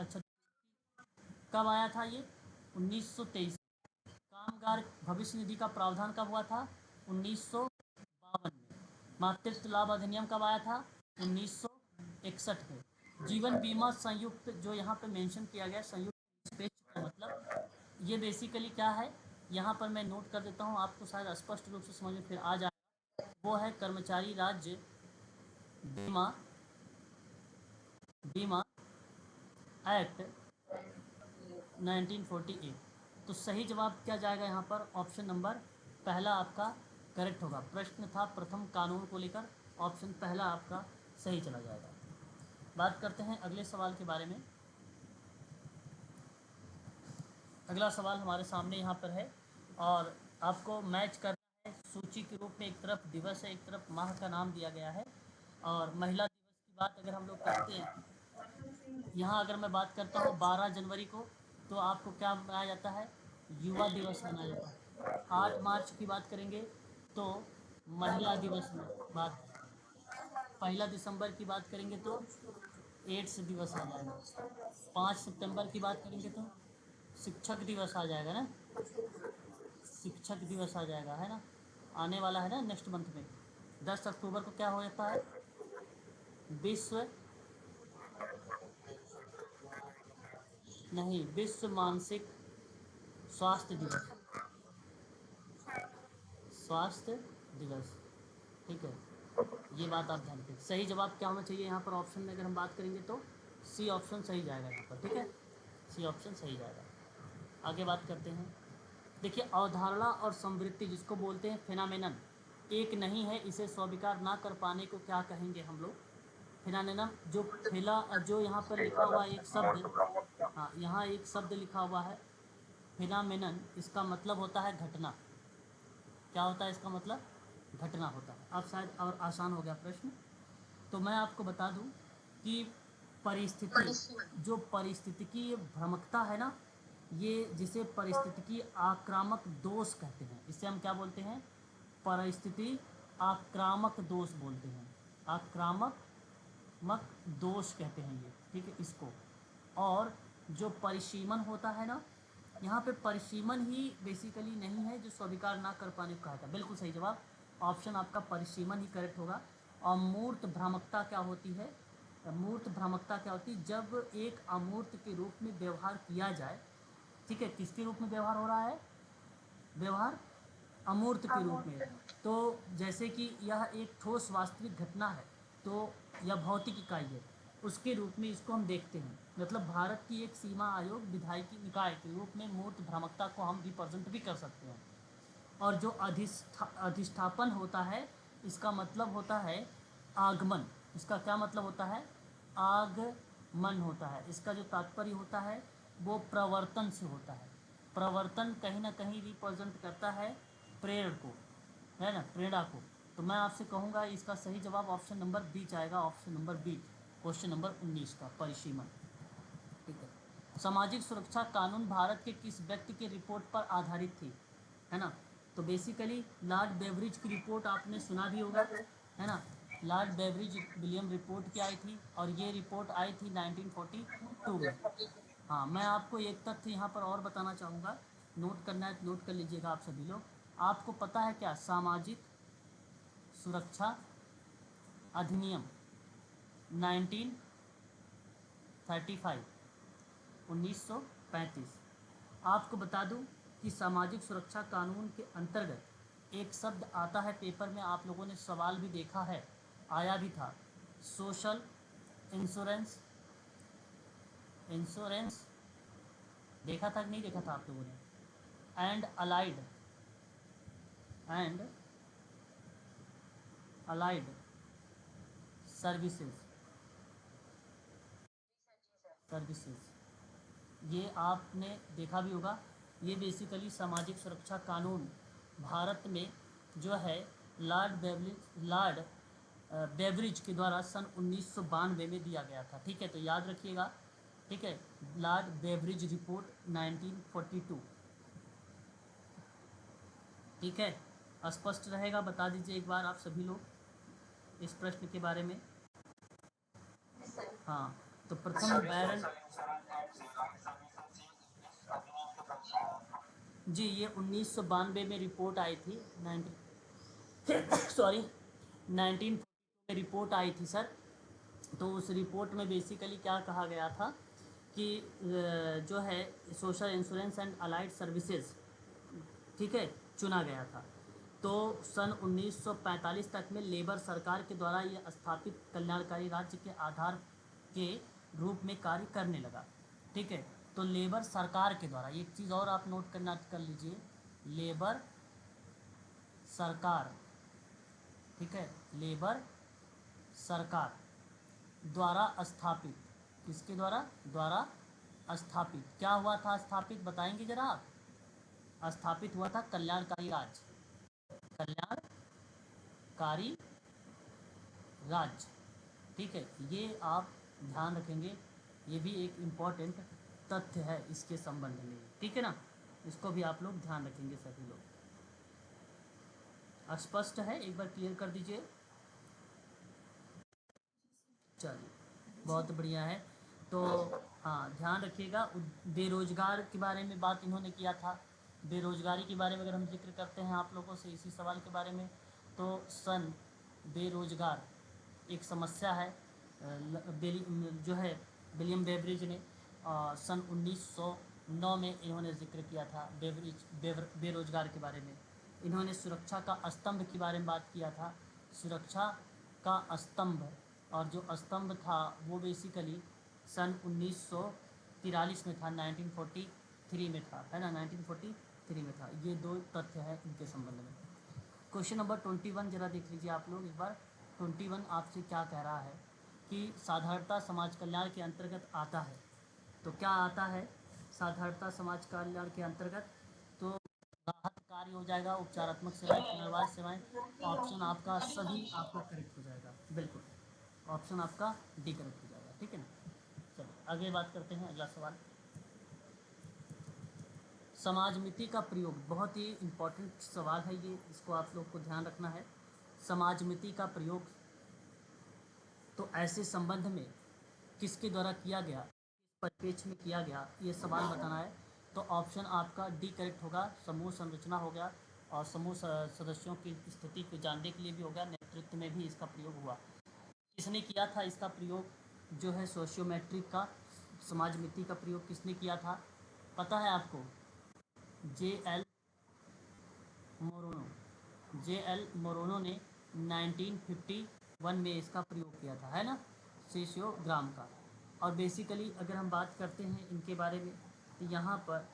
कब आया था ये, 1923। कामगार भविष्य निधि का प्रावधान कब हुआ था, 1952 में। मातृत्व लाभ अधिनियम कब आया था, 1961 में। जीवन बीमा संयुक्त जो यहाँ पे मेंशन किया गया, संयुक्त निष्पक्ष का मतलब ये बेसिकली क्या है, यहाँ पर मैं नोट कर देता हूँ, आपको शायद स्पष्ट रूप से समझ में फिर आ जाए। वो है कर्मचारी राज्य बीमा बीमा एक्ट 1948। तो सही जवाब क्या जाएगा यहाँ पर, ऑप्शन नंबर पहला आपका करेक्ट होगा। प्रश्न था प्रथम कानून को लेकर, ऑप्शन पहला आपका सही चला जाएगा। बात करते हैं अगले सवाल के बारे में। अगला सवाल हमारे सामने यहाँ पर है और आपको मैच करना है। सूची के रूप में एक तरफ दिवस है, एक तरफ माह का नाम दिया गया है। और महिला दिवस की बात अगर हम लोग करते हैं, यहाँ अगर मैं बात करता हूँ 12 जनवरी को, तो आपको क्या मनाया जाता है, युवा दिवस मनाया जाता है। 8 मार्च की बात करेंगे तो महिला दिवस में बात, 1 दिसंबर की बात करेंगे तो एड्स दिवस आ जाएगा। 5 सितंबर की बात करेंगे तो शिक्षक दिवस आ जाएगा ना, शिक्षक दिवस आ जाएगा, है ना, आने वाला है ना नेक्स्ट मंथ में। 10 अक्टूबर को क्या हो जाता है, विश्व, नहीं, विश्व मानसिक स्वास्थ्य दिवस, स्वास्थ्य दिवस। ठीक है, ये बात आप ध्यान रखें। सही जवाब क्या होना चाहिए यहाँ पर, ऑप्शन में अगर हम बात करेंगे तो सी ऑप्शन सही जाएगा यहाँ पर। ठीक है, सी ऑप्शन सही जाएगा। आगे बात करते हैं। देखिए, अवधारणा और समवृत्ति जिसको बोलते हैं फिनोमेनन, एक नहीं है, इसे स्वीकार ना कर पाने को क्या कहेंगे हम लोग, फिनोमेनन। जो यहाँ पर लिखा हुआ एक शब्द, हाँ यहाँ एक शब्द लिखा हुआ है फिनोमेनन, इसका मतलब होता है घटना। क्या होता है इसका मतलब, घटना होता है। अब शायद और आसान हो गया प्रश्न। तो मैं आपको बता दूं कि जो पारिस्थितिकी भ्रमकता है ना, ये जिसे पारिस्थितिकी आक्रामक दोष कहते हैं, इसे हम क्या बोलते हैं, परिस्थिति आक्रामक दोष बोलते हैं, आक्रामक दोष कहते हैं ये। ठीक है, इसको। और जो परिसीमन होता है ना, यहाँ पे परिसीमन ही बेसिकली नहीं है जो स्वीकार ना कर पाने को कहा था, बिल्कुल सही जवाब, ऑप्शन आपका परिसीमन ही करेक्ट होगा। और मूर्त भ्रामकता क्या होती है, मूर्त भ्रामकता क्या होती है, जब एक अमूर्त के रूप में व्यवहार किया जाए। ठीक है, किसके रूप में व्यवहार हो रहा है, व्यवहार अमूर्त के रूप में। तो जैसे कि यह एक ठोस वास्तविक घटना है, तो यह भौतिक इकाई है, उसके रूप में इसको हम देखते हैं। मतलब भारत की एक सीमा आयोग विधायी निकाय के रूप में मूर्त भ्रामकता को हम रिप्रेजेंट भी कर सकते हैं। और जो अधिष्ठापन होता है, इसका मतलब होता है आगमन। इसका क्या मतलब होता है, आगमन होता है। इसका जो तात्पर्य होता है वो प्रवर्तन से होता है। प्रवर्तन कहीं ना कहीं रिप्रेजेंट करता है प्रेरण को, है ना, प्रेरणा को। तो मैं आपसे कहूँगा इसका सही जवाब ऑप्शन नंबर बी जाएगा, option number B, question number 19 का परिसीमन। ठीक है। सामाजिक सुरक्षा कानून भारत के किस व्यक्ति की रिपोर्ट पर आधारित थी, है ना। तो बेसिकली लॉर्ड बेवरिज की रिपोर्ट आपने सुना भी होगा, है ना। लॉर्ड बेवरिज विलियम रिपोर्ट क्या आई थी, और ये रिपोर्ट आई थी 1942 में। हाँ, मैं आपको एक तथ्य यहाँ पर और बताना चाहूँगा, नोट करना है नोट कर लीजिएगा आप सभी लोग। आपको पता है क्या सामाजिक सुरक्षा अधिनियम 1935, 1935। आपको बता दूं कि सामाजिक सुरक्षा कानून के अंतर्गत एक शब्द आता है, पेपर में आप लोगों ने सवाल भी देखा है, आया भी था, सोशल इंश्योरेंस। इंश्योरेंस देखा था कि नहीं देखा था आप लोगों ने, and allied, and allied services, services, ये आपने देखा भी होगा। ये बेसिकली सामाजिक सुरक्षा कानून भारत में जो है लॉर्ड बेवरिज के द्वारा सन 1992 में दिया गया था। ठीक है, तो याद रखिएगा। ठीक है, लॉर्ड बेवरिज रिपोर्ट 1942। ठीक है, स्पष्ट रहेगा, बता दीजिए एक बार आप सभी लोग इस प्रश्न के बारे में। हाँ, तो प्रथम बैरन जी, ये 1992 में रिपोर्ट आई थी, 19 में रिपोर्ट आई थी सर। तो उस रिपोर्ट में बेसिकली क्या कहा गया था कि जो है social insurance and allied services, ठीक है, चुना गया था। तो सन 1945 तक में लेबर सरकार के द्वारा ये स्थापित कल्याणकारी राज्य के आधार के रूप में कार्य करने लगा। ठीक है, तो लेबर सरकार के द्वारा, एक चीज़ और आप नोट करना कर लीजिए, लेबर सरकार, ठीक है, लेबर सरकार द्वारा स्थापित, किसके द्वारा, द्वारा स्थापित, क्या हुआ था स्थापित, बताएंगे जरा आप। स्थापित हुआ था कल्याणकारी राज्य, कल्याणकारी राज्य। ठीक है, ये आप ध्यान रखेंगे, ये भी एक इम्पॉर्टेंट तथ्य है इसके संबंध में। ठीक है ना, इसको भी आप लोग ध्यान रखेंगे सभी लोग। स्पष्ट है, एक बार क्लियर कर दीजिए। चलिए, बहुत बढ़िया है। तो हाँ, ध्यान रखिएगा, बेरोजगार के बारे में बात इन्होंने किया था। बेरोजगारी के बारे में अगर हम जिक्र करते हैं आप लोगों से इसी सवाल के बारे में, तो सन बेरोजगार एक समस्या है, जो है विलियम बेवरिज ने सन 1909 में इन्होंने जिक्र किया था बेरोजगार के बारे में। इन्होंने सुरक्षा का स्तंभ के बारे में बात किया था, सुरक्षा का स्तंभ, और जो स्तंभ था वो बेसिकली सन 1943 में था, 1943 में था, है ना, 1943 में था। ये दो तथ्य हैं इनके संबंध में। क्वेश्चन नंबर 21 जरा देख लीजिए आप लोग एक बार। 21 आपसे क्या कह रहा है कि साधारणता समाज कल्याण के अंतर्गत आता है। तो क्या आता है साधारणता समाज कल्याण के अंतर्गत, तो राहत कार्य हो जाएगा, उपचारात्मक सेवाएं, पुनर्वास सेवाएं। ऑप्शन आपका सभी आपका करेक्ट हो जाएगा, बिल्कुल ऑप्शन आपका डी करेक्ट हो जाएगा। ठीक है ना, चलिए आगे बात करते हैं, अगला सवाल। समाजमिति का प्रयोग, बहुत ही इम्पोर्टेंट सवाल है ये, इसको आप लोग को ध्यान रखना है। समाजमिति का प्रयोग तो ऐसे संबंध में किसके द्वारा किया गया, किस परिप्रेक्ष्य में किया गया, ये सवाल बताना है। तो ऑप्शन आपका डी करेक्ट होगा, समूह संरचना हो गया, और समूह सदस्यों की स्थिति को जानने के लिए भी हो गया, नेतृत्व में भी इसका प्रयोग हुआ। किसने किया था इसका प्रयोग, जो है सोशियोमेट्रिक का, समाजमिति का प्रयोग किसने किया था, पता है आपको, जे एल मोरोनो, जे एल मोरोनो ने 1951 में इसका प्रयोग किया था, है ना, सेशियोग्राम का। और बेसिकली अगर हम बात करते हैं इनके बारे में, तो यहाँ पर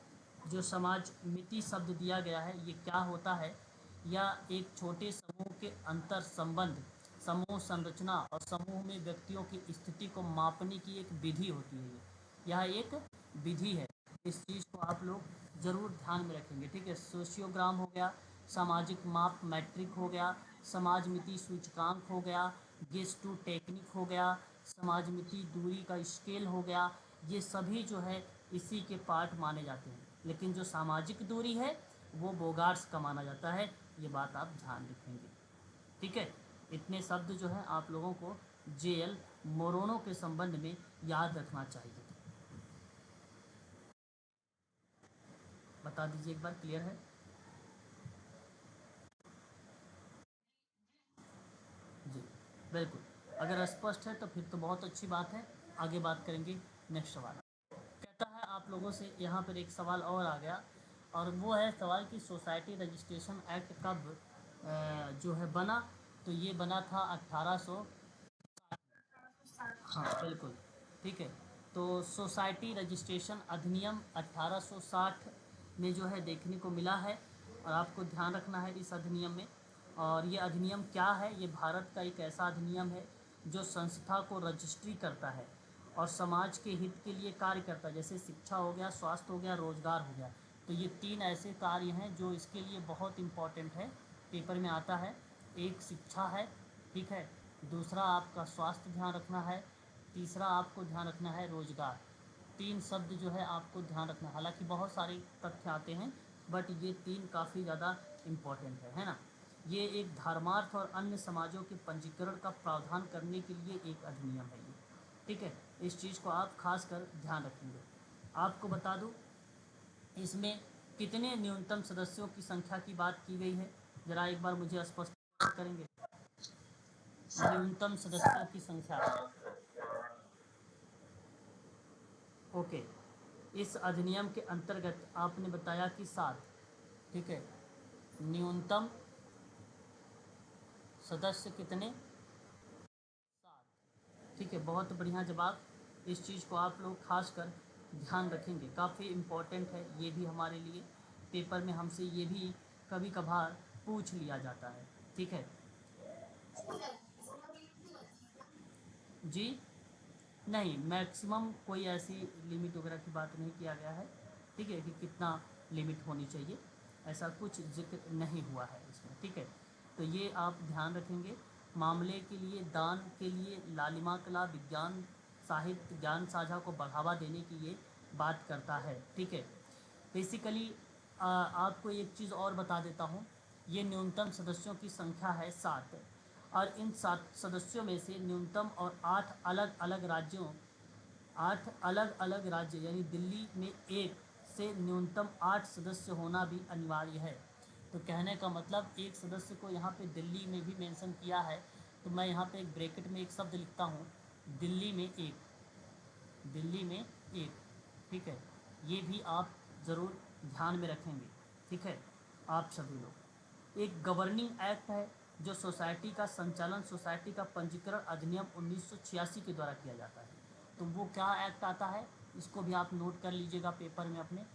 जो समाज मिति शब्द दिया गया है ये क्या होता है, या एक छोटे समूह के अंतर संबंध, समूह संरचना और समूह में व्यक्तियों की स्थिति को मापने की एक विधि होती है। यह एक विधि है, इस चीज़ को आप लोग ज़रूर ध्यान में रखेंगे। ठीक है, सोशियोग्राम हो गया, सामाजिक माप मैट्रिक हो गया, समाजमिति सूचकांक हो गया, गेस टू टेक्निक हो गया, समाजमिति दूरी का स्केल हो गया, ये सभी जो है इसी के पार्ट माने जाते हैं। लेकिन जो सामाजिक दूरी है वो बोगार्ट्स का माना जाता है, ये बात आप ध्यान रखेंगे। ठीक है, इतने शब्द जो है आप लोगों को जेएल मोरोनो के संबंध में याद रखना चाहिए। बता दीजिए एक बार, क्लियर है? जी बिल्कुल, अगर स्पष्ट है तो फिर तो बहुत अच्छी बात है। आगे बात करेंगे नेक्स्ट सवाल। कहता है आप लोगों से यहाँ पर एक सवाल और आ गया, और वो है सवाल कि सोसाइटी रजिस्ट्रेशन एक्ट कब जो है बना। तो ये बना था 1800। हाँ बिल्कुल, ठीक है। तो सोसाइटी रजिस्ट्रेशन अधिनियम 1860 में जो है देखने को मिला है, और आपको ध्यान रखना है इस अधिनियम में। और ये अधिनियम क्या है? ये भारत का एक ऐसा अधिनियम है जो संस्था को रजिस्ट्री करता है और समाज के हित के लिए कार्य करता है, जैसे शिक्षा हो गया, स्वास्थ्य हो गया, रोजगार हो गया। तो ये तीन ऐसे कार्य हैं जो इसके लिए बहुत इम्पोर्टेंट है, पेपर में आता है। एक शिक्षा है, ठीक है, दूसरा आपका स्वास्थ्य ध्यान रखना है, तीसरा आपको ध्यान रखना है रोजगार। तीन शब्द जो है आपको ध्यान रखना है। हालांकि बहुत सारे तथ्य आते हैं, बट ये तीन काफ़ी ज़्यादा इम्पोर्टेंट है ना। ये एक धर्मार्थ और अन्य समाजों के पंजीकरण का प्रावधान करने के लिए एक अधिनियम है ये। ठीक है, इस चीज़ को आप खास कर ध्यान रखेंगे। आपको बता दूं, इसमें कितने न्यूनतम सदस्यों की संख्या की बात की गई है, ज़रा एक बार मुझे स्पष्ट करेंगे? न्यूनतम सदस्यों की संख्या। ओके, इस अधिनियम के अंतर्गत आपने बताया कि 7। ठीक है, न्यूनतम सदस्य कितने? 7। ठीक है, बहुत बढ़िया जवाब। इस चीज़ को आप लोग खास कर ध्यान रखेंगे, काफ़ी इम्पोर्टेंट है ये भी हमारे लिए। पेपर में हमसे ये भी कभी कभार पूछ लिया जाता है। ठीक है जी, नहीं, मैक्सिमम कोई ऐसी लिमिट वगैरह की बात नहीं किया गया है। ठीक है, कि कितना लिमिट होनी चाहिए, ऐसा कुछ जिक्र नहीं हुआ है इसमें। ठीक है, तो ये आप ध्यान रखेंगे। मामले के लिए दान के लिए लालिमा कला विज्ञान साहित्य ज्ञान साझा को बढ़ावा देने की ये बात करता है। ठीक है, बेसिकली आपको एक चीज़ और बता देता हूँ। ये न्यूनतम सदस्यों की संख्या है 7, और इन 7 सदस्यों में से न्यूनतम और 8 अलग अलग राज्य यानी दिल्ली में एक से न्यूनतम 8 सदस्य होना भी अनिवार्य है। तो कहने का मतलब, एक सदस्य को यहाँ पे दिल्ली में भी मेंशन किया है, तो मैं यहाँ पे एक ब्रैकेट में एक शब्द लिखता हूँ, दिल्ली में एक, दिल्ली में एक। ठीक है, ये भी आप ज़रूर ध्यान में रखेंगे। ठीक है, आप सभी लोग। एक गवर्निंग एक्ट है जो सोसाइटी का संचालन सोसाइटी का पंजीकरण अधिनियम 1986 के द्वारा किया जाता है। तो वो क्या एक्ट आता है, इसको भी आप नोट कर लीजिएगा पेपर में अपने।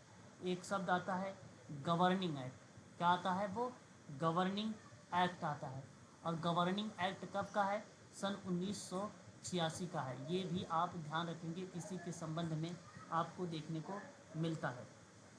एक शब्द आता है गवर्निंग एक्ट। क्या आता है वो? गवर्निंग एक्ट आता है। और गवर्निंग एक्ट कब का है? सन 1986 का है। ये भी आप ध्यान रखेंगे, इसी के संबंध में आपको देखने को मिलता है।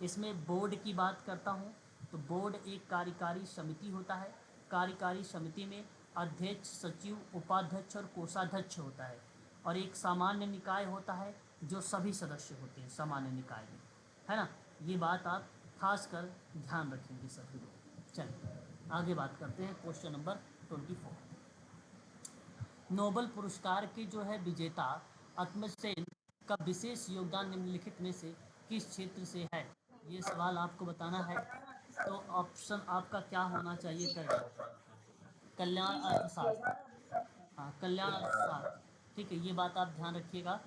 इसमें बोर्ड की बात करता हूँ, तो बोर्ड एक कार्यकारी समिति होता है। कार्यकारी समिति में अध्यक्ष, सचिव, उपाध्यक्ष और कोषाध्यक्ष होता है। और एक सामान्य निकाय होता है जो सभी सदस्य होते हैं सामान्य निकाय में, है ना। ये बात आप खास कर ध्यान रखेंगे सभी लोग। चलिए आगे बात करते हैं, क्वेश्चन नंबर 24। नोबल पुरस्कार के जो है विजेता अमर्त्य सेन का विशेष योगदान निम्नलिखित में से किस क्षेत्र से है? ये सवाल आपको बताना है। तो ऑप्शन आपका क्या होना चाहिए? कल्याण अर्थशास्त्र। हाँ, कल्याण अर्थशास्त्र। ठीक है, ये बात आप ध्यान रखिएगा।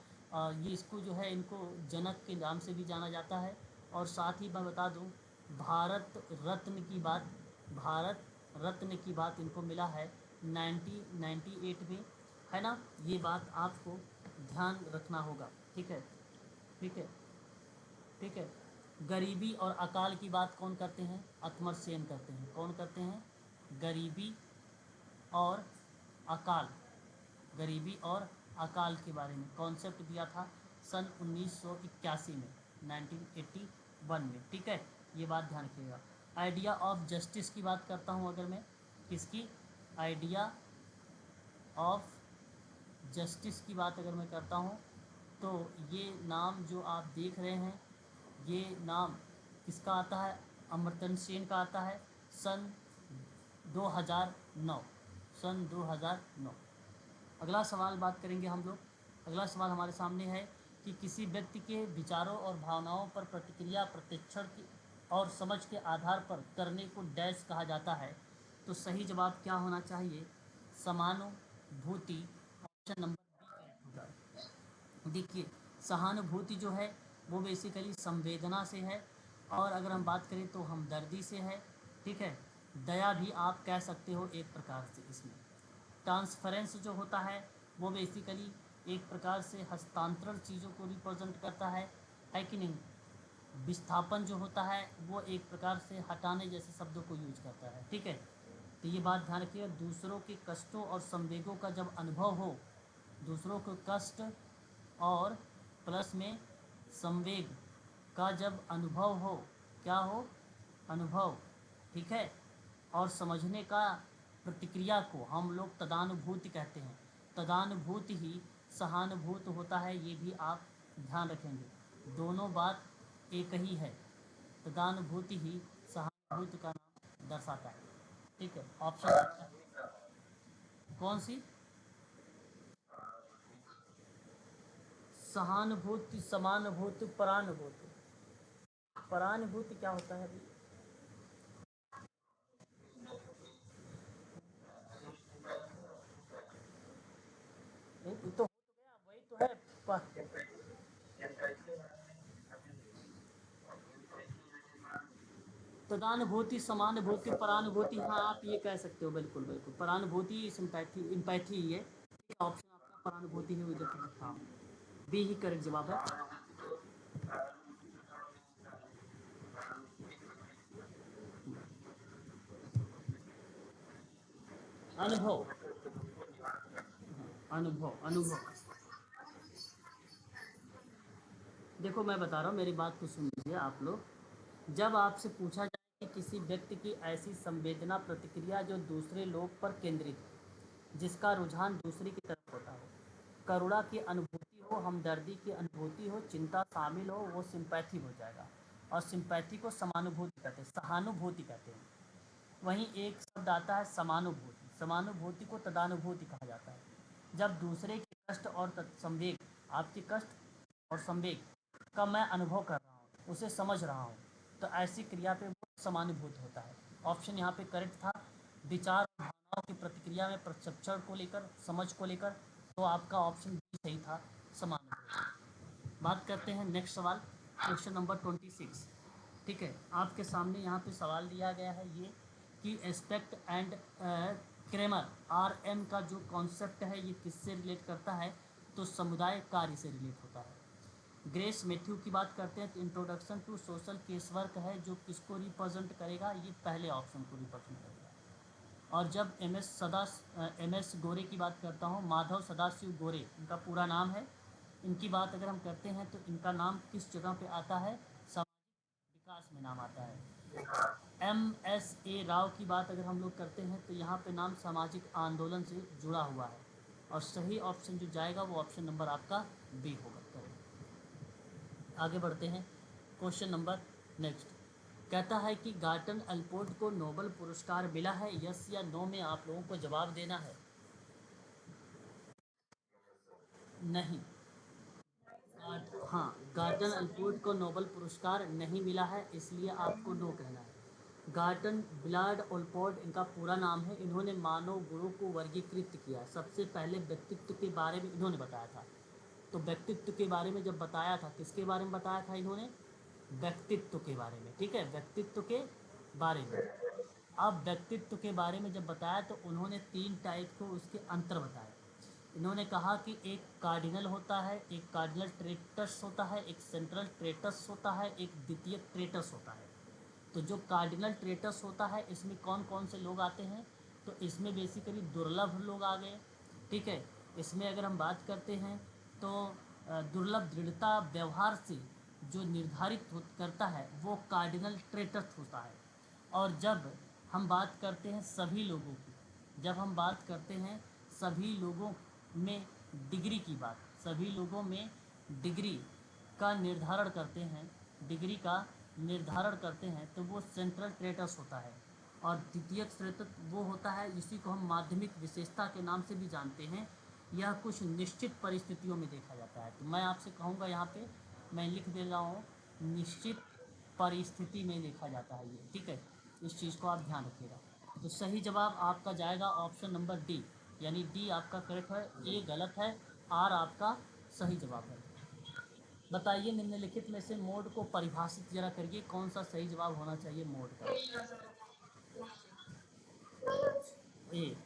ये इसको जो है इनको जनक के नाम से भी जाना जाता है। और साथ ही मैं बता दूं, भारत रत्न की बात, भारत रत्न की बात इनको मिला है 1998 में, है ना। ये बात आपको ध्यान रखना होगा। ठीक है, ठीक है, ठीक है। गरीबी और अकाल की बात कौन करते हैं? अमर्त्य सेन करते हैं। कौन करते हैं? गरीबी और अकाल, गरीबी और अकाल के बारे में कॉन्सेप्ट दिया था सन 1981 में, 1981 वन में, ठीक है, ये बात ध्यान रखिएगा। आइडिया ऑफ जस्टिस की बात करता हूँ अगर मैं, किसकी, आइडिया ऑफ जस्टिस की बात अगर मैं करता हूँ, तो ये नाम जो आप देख रहे हैं, ये नाम किसका आता है, अमर्त्य सेन का आता है, सन 2009, सन 2009। अगला सवाल बात करेंगे हम लोग। अगला सवाल हमारे सामने है कि किसी व्यक्ति के विचारों और भावनाओं पर प्रतिक्रिया प्रतिक्षण की और समझ के आधार पर करने को डैश कहा जाता है। तो सही जवाब क्या होना चाहिए, समानुभूति। ऑप्शन नंबर बी करेक्ट होगा। देखिए, सहानुभूति जो है वो बेसिकली संवेदना से है, और अगर हम बात करें तो हमदर्दी से है, ठीक है। दया भी आप कह सकते हो एक प्रकार से इसमें। ट्रांसफरेंस जो होता है वो बेसिकली एक प्रकार से हस्तांतरण चीज़ों को रिप्रेजेंट करता है कि नहीं। विस्थापन जो होता है वो एक प्रकार से हटाने जैसे शब्दों को यूज करता है, ठीक है। तो ये बात ध्यान रखिएगा, दूसरों के कष्टों और संवेगों का जब अनुभव हो, दूसरों को कष्ट और प्लस में संवेग का जब अनुभव हो, क्या हो, अनुभव, ठीक है, और समझने का प्रतिक्रिया को हम लोग तदानुभूति कहते हैं। तदानुभूति ही सहानुभूत होता है, ये भी आप ध्यान रखेंगे, दोनों बात एक ही है। तदानुभूति ही सहानुभूति का नाम दर्शाता है, ठीक है। ऑप्शन कौन सी, सहानुभूति, समानुभूति, परानुभूति। परानुभूति क्या होता है अभी, नहीं तो हो तो गया, वही तो है। तदानुभूति, समानुभूति, परानुभूति, हाँ आप ये कह सकते हो, बिल्कुल बिल्कुल, परानुभूति सिंपैथी, इम्पैथी ही है। ऑप्शन आपका परानुभूति है, उधर से हाँ, बी ही करेक्ट जवाब है। अनुभव, अनुभव, अनुभव। देखो मैं बता रहा हूँ, मेरी बात को सुन लीजिए आप लोग। जब आपसे पूछा जाए कि किसी व्यक्ति की ऐसी संवेदना प्रतिक्रिया जो दूसरे लोग पर केंद्रित हो, जिसका रुझान दूसरे की तरफ होता हो, करुणा की अनुभूति हो, हमदर्दी की अनुभूति हो, चिंता शामिल हो, वो सिंपैथी हो जाएगा। और सिंपैथी को समानुभूति कहते हैं, सहानुभूति कहते हैं। वहीं एक शब्द आता है समानुभूति, समानुभूति को तदानुभूति कहा जाता है। जब दूसरे के कष्ट और संवेग, आपके कष्ट और संवेग का मैं अनुभव कर रहा हूँ, उसे समझ रहा हूँ, तो ऐसी क्रिया पे वो समानुभूत होता है। ऑप्शन यहाँ पे करेक्ट था। विचार और भावनाओं की प्रतिक्रिया में प्रशिक्षण को लेकर, समझ को लेकर, तो आपका ऑप्शन बी सही था, समानुभूति। बात करते हैं नेक्स्ट सवाल, क्वेश्चन नंबर 26, ठीक है। आपके सामने यहाँ पे सवाल दिया गया है ये कि aspect and Cramer, R M का जो कॉन्सेप्ट है ये किससे रिलेट करता है, तो समुदाय कार्य से रिलेट होता है। ग्रेस मैथ्यू की बात करते हैं तो introduction to social case work है, जो किसको रिप्रेजेंट करेगा, ये पहले ऑप्शन को रिप्रेजेंट करेगा। और जब एम एस गोरे की बात करता हूँ, माधव सदाशिव गोरे इनका पूरा नाम है। इनकी बात अगर हम करते हैं तो इनका नाम किस जगह पे आता है, सामाजिक विकास में नाम आता है। एम एस ए राव की बात अगर हम लोग करते हैं तो यहाँ पे नाम सामाजिक आंदोलन से जुड़ा हुआ है। और सही ऑप्शन जो जाएगा वो ऑप्शन नंबर आपका बी होगा, करेक्ट। आगे बढ़ते हैं, क्वेश्चन नंबर नेक्स्ट कहता है कि गार्टन अल्पोर्ट को नोबेल पुरस्कार मिला है, यस या नो में आप लोगों को जवाब देना है। नहीं, हाँ, गार्टन अल्पोर्ट को नोबेल पुरस्कार नहीं मिला है, इसलिए आपको नो कहना है। गार्टन बिलार्ड ओल्पोर्ट इनका पूरा नाम है। इन्होंने मानव गुणों को वर्गीकृत किया, सबसे पहले व्यक्तित्व के बारे में इन्होंने बताया था। तो व्यक्तित्व के बारे में जब बताया था, किसके बारे में बताया था इन्होंने, व्यक्तित्व के बारे में, ठीक है, व्यक्तित्व के बारे में। अब व्यक्तित्व के बारे में जब बताया तो उन्होंने तीन टाइप को उसके अंतर बताए। इन्होंने कहा कि एक कार्डिनल होता है, एक कार्डिनल ट्रेटस होता है, एक सेंट्रल ट्रेटस होता है, एक द्वितीय ट्रेटस होता है। तो जो कार्डिनल ट्रेटस होता है इसमें कौन कौन से लोग आते हैं, तो इसमें बेसिकली दुर्लभ लोग आ गए, ठीक है। इसमें अगर हम बात करते हैं तो दुर्लभ दृढ़ता व्यवहार से जो निर्धारित करता है वो कार्डिनल ट्रेट्स होता है। और जब हम बात करते हैं सभी लोगों की, जब हम बात करते हैं सभी लोगों में डिग्री की बात, सभी लोगों में डिग्री का निर्धारण करते हैं, डिग्री का निर्धारण करते हैं तो वो सेंट्रल ट्रेटस होता है। और द्वितीयक श्रेतत्व वो होता है जिसी को हम माध्यमिक विशेषता के नाम से भी जानते हैं। यह कुछ निश्चित परिस्थितियों में देखा जाता है। तो मैं आपसे कहूँगा यहाँ पे मैं लिख दे रहा हूँ, निश्चित परिस्थिति में देखा जाता है ये, ठीक है। इस चीज़ को आप ध्यान रखिएगा। तो सही जवाब आपका जाएगा ऑप्शन नंबर डी, यानी डी आपका करेक्ट है, ए गलत है, आर आपका सही जवाब है। बताइए निम्नलिखित में से मोड को परिभाषित जरा करिए, कौन सा सही जवाब होना चाहिए मोड का। ए,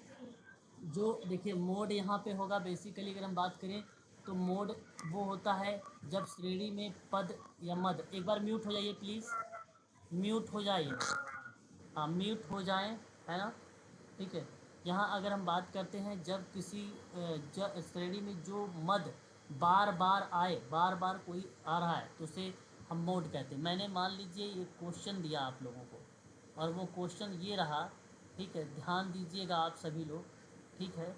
जो देखिए मोड यहाँ पे होगा बेसिकली अगर हम बात करें तो मोड वो होता है जब श्रेणी में पद या मद, एक बार म्यूट हो जाइए प्लीज़, म्यूट हो जाइए, हाँ म्यूट हो जाएं, है ना, ठीक है। यहाँ अगर हम बात करते हैं जब किसी श्रेणी में जो मद बार बार आए, बार बार कोई आ रहा है तो उसे हम मोड कहते हैं। मैंने मान लीजिए ये क्वेश्चन दिया आप लोगों को और वो क्वेश्चन ये रहा, ठीक है, ध्यान दीजिएगा आप सभी लोग, ठीक है।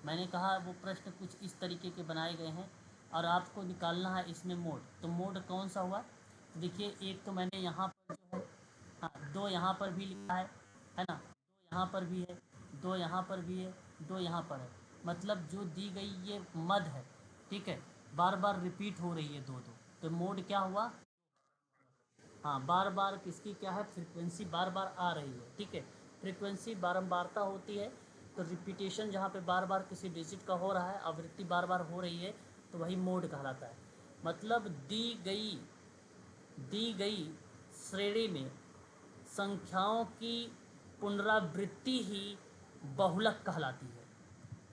मैंने कहा वो प्रश्न कुछ इस तरीके के बनाए गए हैं और आपको निकालना है इसमें मोड। तो मोड कौन सा हुआ, देखिए एक तो मैंने यहाँ पर जो है, हाँ दो यहाँ पर भी लिखा है ना, दो यहाँ पर भी है, दो यहाँ पर भी है, दो यहाँ पर है, मतलब जो दी गई ये मद है, ठीक है, बार बार रिपीट हो रही है दो दो, तो मोड क्या हुआ, हाँ बार बार किसकी क्या है, फ्रीक्वेंसी बार बार आ रही है, ठीक है। फ्रीक्वेंसी बारंबारता होती है तो रिपीटेशन जहाँ पे बार बार किसी डिजिट का हो रहा है, आवृत्ति बार बार हो रही है, तो वही मोड कहलाता है। मतलब दी गई श्रेणी में संख्याओं की पुनरावृत्ति ही बहुलक कहलाती है,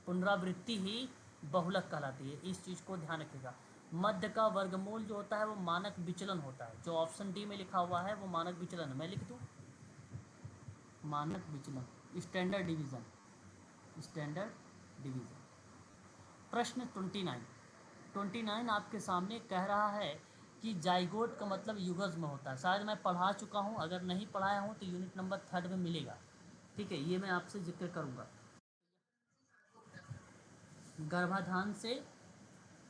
पुनरावृत्ति ही बहुलक कहलाती है। इस चीज़ को ध्यान रखिएगा। मध्य का वर्गमूल जो होता है वो मानक विचलन होता है, जो ऑप्शन डी में लिखा हुआ है वो मानक विचलन है। मैं लिख दूँ मानक विचलन, स्टैंडर्ड डिवीज़न, स्टैंडर्ड डिवीज़न। प्रश्न 29 आपके सामने कह रहा है कि जाइगोट का मतलब युग्म होता है। शायद मैं पढ़ा चुका हूँ, अगर नहीं पढ़ाया हूँ तो यूनिट नंबर 3 में मिलेगा, ठीक है, ये मैं आपसे जिक्र करूँगा। गर्भाधान से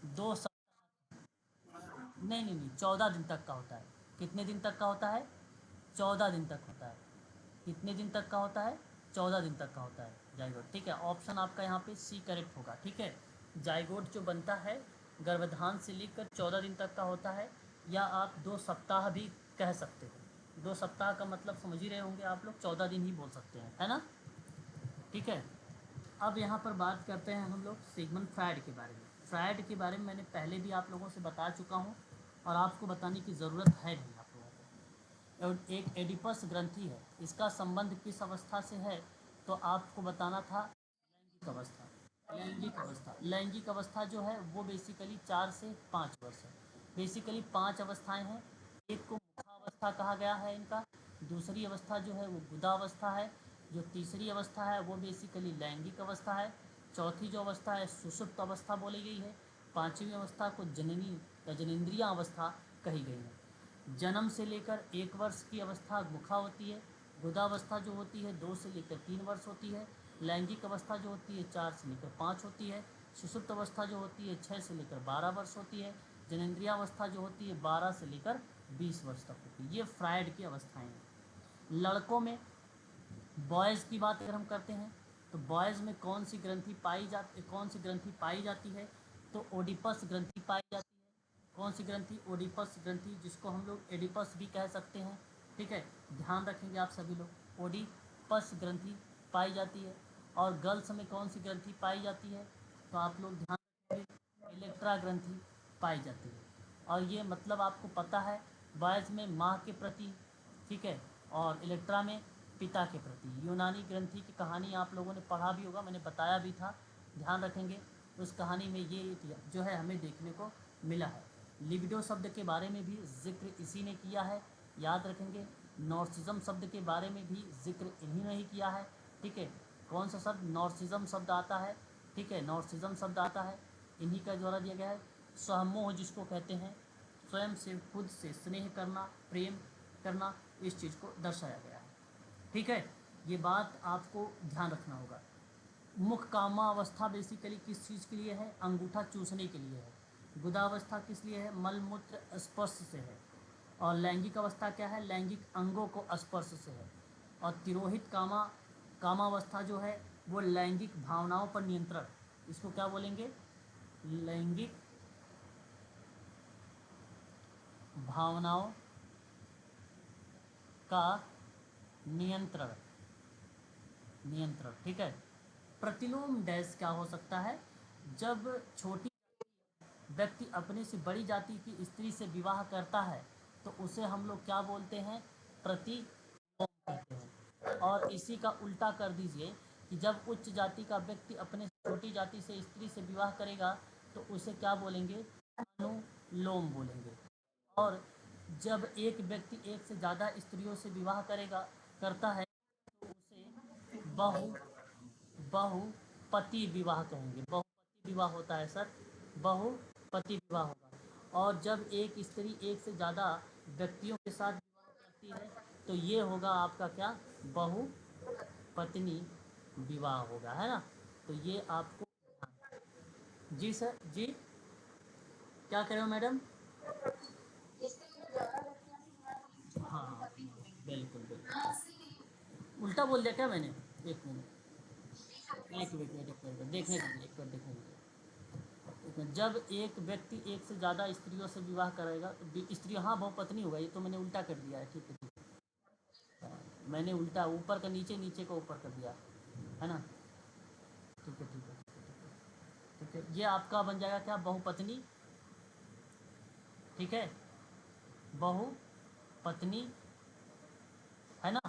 2 सप्ताह, नहीं 14 दिन तक का होता है। कितने दिन तक का होता है, 14 दिन तक होता है। कितने दिन तक का होता है, 14 दिन तक का होता है जाइगोट, ठीक है। ऑप्शन आपका यहाँ पे सी करेक्ट होगा, ठीक है। जाइगोट जो बनता है गर्भाधान से लेकर 14 दिन तक का होता है, या आप 2 सप्ताह भी कह सकते हो। 2 सप्ताह का मतलब समझ ही रहे होंगे आप लोग, 14 दिन ही बोल सकते हैं, है ना, ठीक है। अब यहाँ पर बात करते हैं हम लोग सिगमंड फ्रायड के बारे में। फ्रायड के बारे में मैंने पहले भी आप लोगों से बता चुका हूँ और आपको बताने की ज़रूरत है नहीं आप लोगों को। और एक एडिपस ग्रंथि है, इसका संबंध किस अवस्था से है, तो आपको बताना था लैंगिक अवस्था। लैंगिक अवस्था, लैंगिक अवस्था जो है वो बेसिकली 4 से 5 वर्ष है। बेसिकली 5 अवस्थाएं हैं। एक को मुखावस्था कहा गया है इनका, दूसरी अवस्था जो है वो गुदावस्था है, जो तीसरी अवस्था है वो बेसिकली लैंगिक अवस्था है, चौथी जो अवस्था है सुषुप्त अवस्था बोली गई है, पाँचवीं अवस्था को जननी या जनेंद्रिय अवस्था कही गई है। जन्म से लेकर 1 वर्ष की अवस्था मुखा होती है, गुदावस्था जो होती है 2 से लेकर 3 वर्ष होती है, लैंगिक अवस्था जो होती है 4 से लेकर 5 होती है, सुषुप्त अवस्था जो होती है 6 से लेकर 12 वर्ष होती है, जनेंद्रिय अवस्था जो होती है 12 से लेकर 20 वर्ष तक होती है। ये फ्रायड की अवस्थाएं हैं। लड़कों में बॉयज़ की बात अगर हम करते हैं तो बॉयज़ में कौन सी ग्रंथि पाई जाती है, तो ओडिपस ग्रंथि पाई जाती है। कौन सी ग्रंथि, ओडिपस ग्रंथि, जिसको हम लोग एडिपस भी कह सकते हैं, ठीक है, ध्यान रखेंगे आप सभी लोग। ओडिपस ग्रंथि पाई जाती है। और गर्ल्स में कौन सी ग्रंथि पाई जाती है, तो आप लोग ध्यान रखेंगे, इलेक्ट्रा ग्रंथि पाई जाती है। और ये मतलब आपको पता है, बॉयज़ में माँ के प्रति, ठीक है, और इलेक्ट्रा में पिता के प्रति। यूनानी ग्रंथि की कहानी आप लोगों ने पढ़ा भी होगा, मैंने बताया भी था, ध्यान रखेंगे। उस कहानी में ये जो है हमें देखने को मिला है। लिबिडो शब्द के बारे में भी जिक्र इसी ने किया है, याद रखेंगे। नॉर्सिज्म शब्द के बारे में भी जिक्र इन्हीं ने ही किया है, ठीक है। कौन सा शब्द, नॉर्सिज्म शब्द आता है, ठीक है, नॉर्सिज्म शब्द आता है, इन्हीं का द्वारा दिया गया है। स्वमोह जिसको कहते हैं, स्वयं से खुद से स्नेह करना, प्रेम करना, इस चीज़ को दर्शाया गया है। ठीक है, ये बात आपको ध्यान रखना होगा। मुख कामावस्था बेसिकली किस चीज़ के लिए है? अंगूठा चूसने के लिए है। गुदावस्था किस लिए है? मल मूत्र स्पर्श से है। और लैंगिक अवस्था क्या है? लैंगिक अंगों को स्पर्श से है। और तिरोहित कामावस्था जो है वो लैंगिक भावनाओं पर नियंत्रण, इसको क्या बोलेंगे? लैंगिक भावनाओं का नियंत्रण। ठीक है। प्रतिलोम डैश क्या हो सकता है? जब छोटी व्यक्ति अपने से बड़ी जाति की स्त्री से विवाह करता है तो उसे हम लोग क्या बोलते हैं? प्रतिलोम कहते हैं। और इसी का उल्टा कर दीजिए कि जब उच्च जाति का व्यक्ति अपने छोटी जाति से स्त्री से विवाह करेगा तो उसे क्या बोलेंगे? अनुलोम बोलेंगे। और जब एक व्यक्ति एक से ज़्यादा स्त्रियों से विवाह करता है तो उसे बहुपति विवाह कहेंगे। बहुपति विवाह होता है सर, बहुपति विवाह होगा। और जब एक स्त्री एक से ज़्यादा व्यक्तियों के साथ विवाह करती है तो ये होगा आपका क्या? बहुपत्नी विवाह होगा, है ना। तो ये आपको, जी सर, जी क्या कह रहे हो मैडम? हाँ बिल्कुल बिल्कुल। उल्टा बोल दिया क्या मैंने? एक मिनट, एक मिनट देखने दीजिए, एक मिनट देखने दीजिए। जब एक व्यक्ति एक से ज़्यादा स्त्रियों से विवाह करेगा तो स्त्री, हाँ बहुपत्नी होगा। ये तो मैंने उल्टा कर दिया है, ठीक है ठीक है। मैंने उल्टा ऊपर का नीचे, नीचे का ऊपर कर दिया, है ना। ठीक है ठीक है ठीक है। ये आपका बन जाएगा क्या? बहुपत्नी। ठीक है, बहुपत्नी, है ना।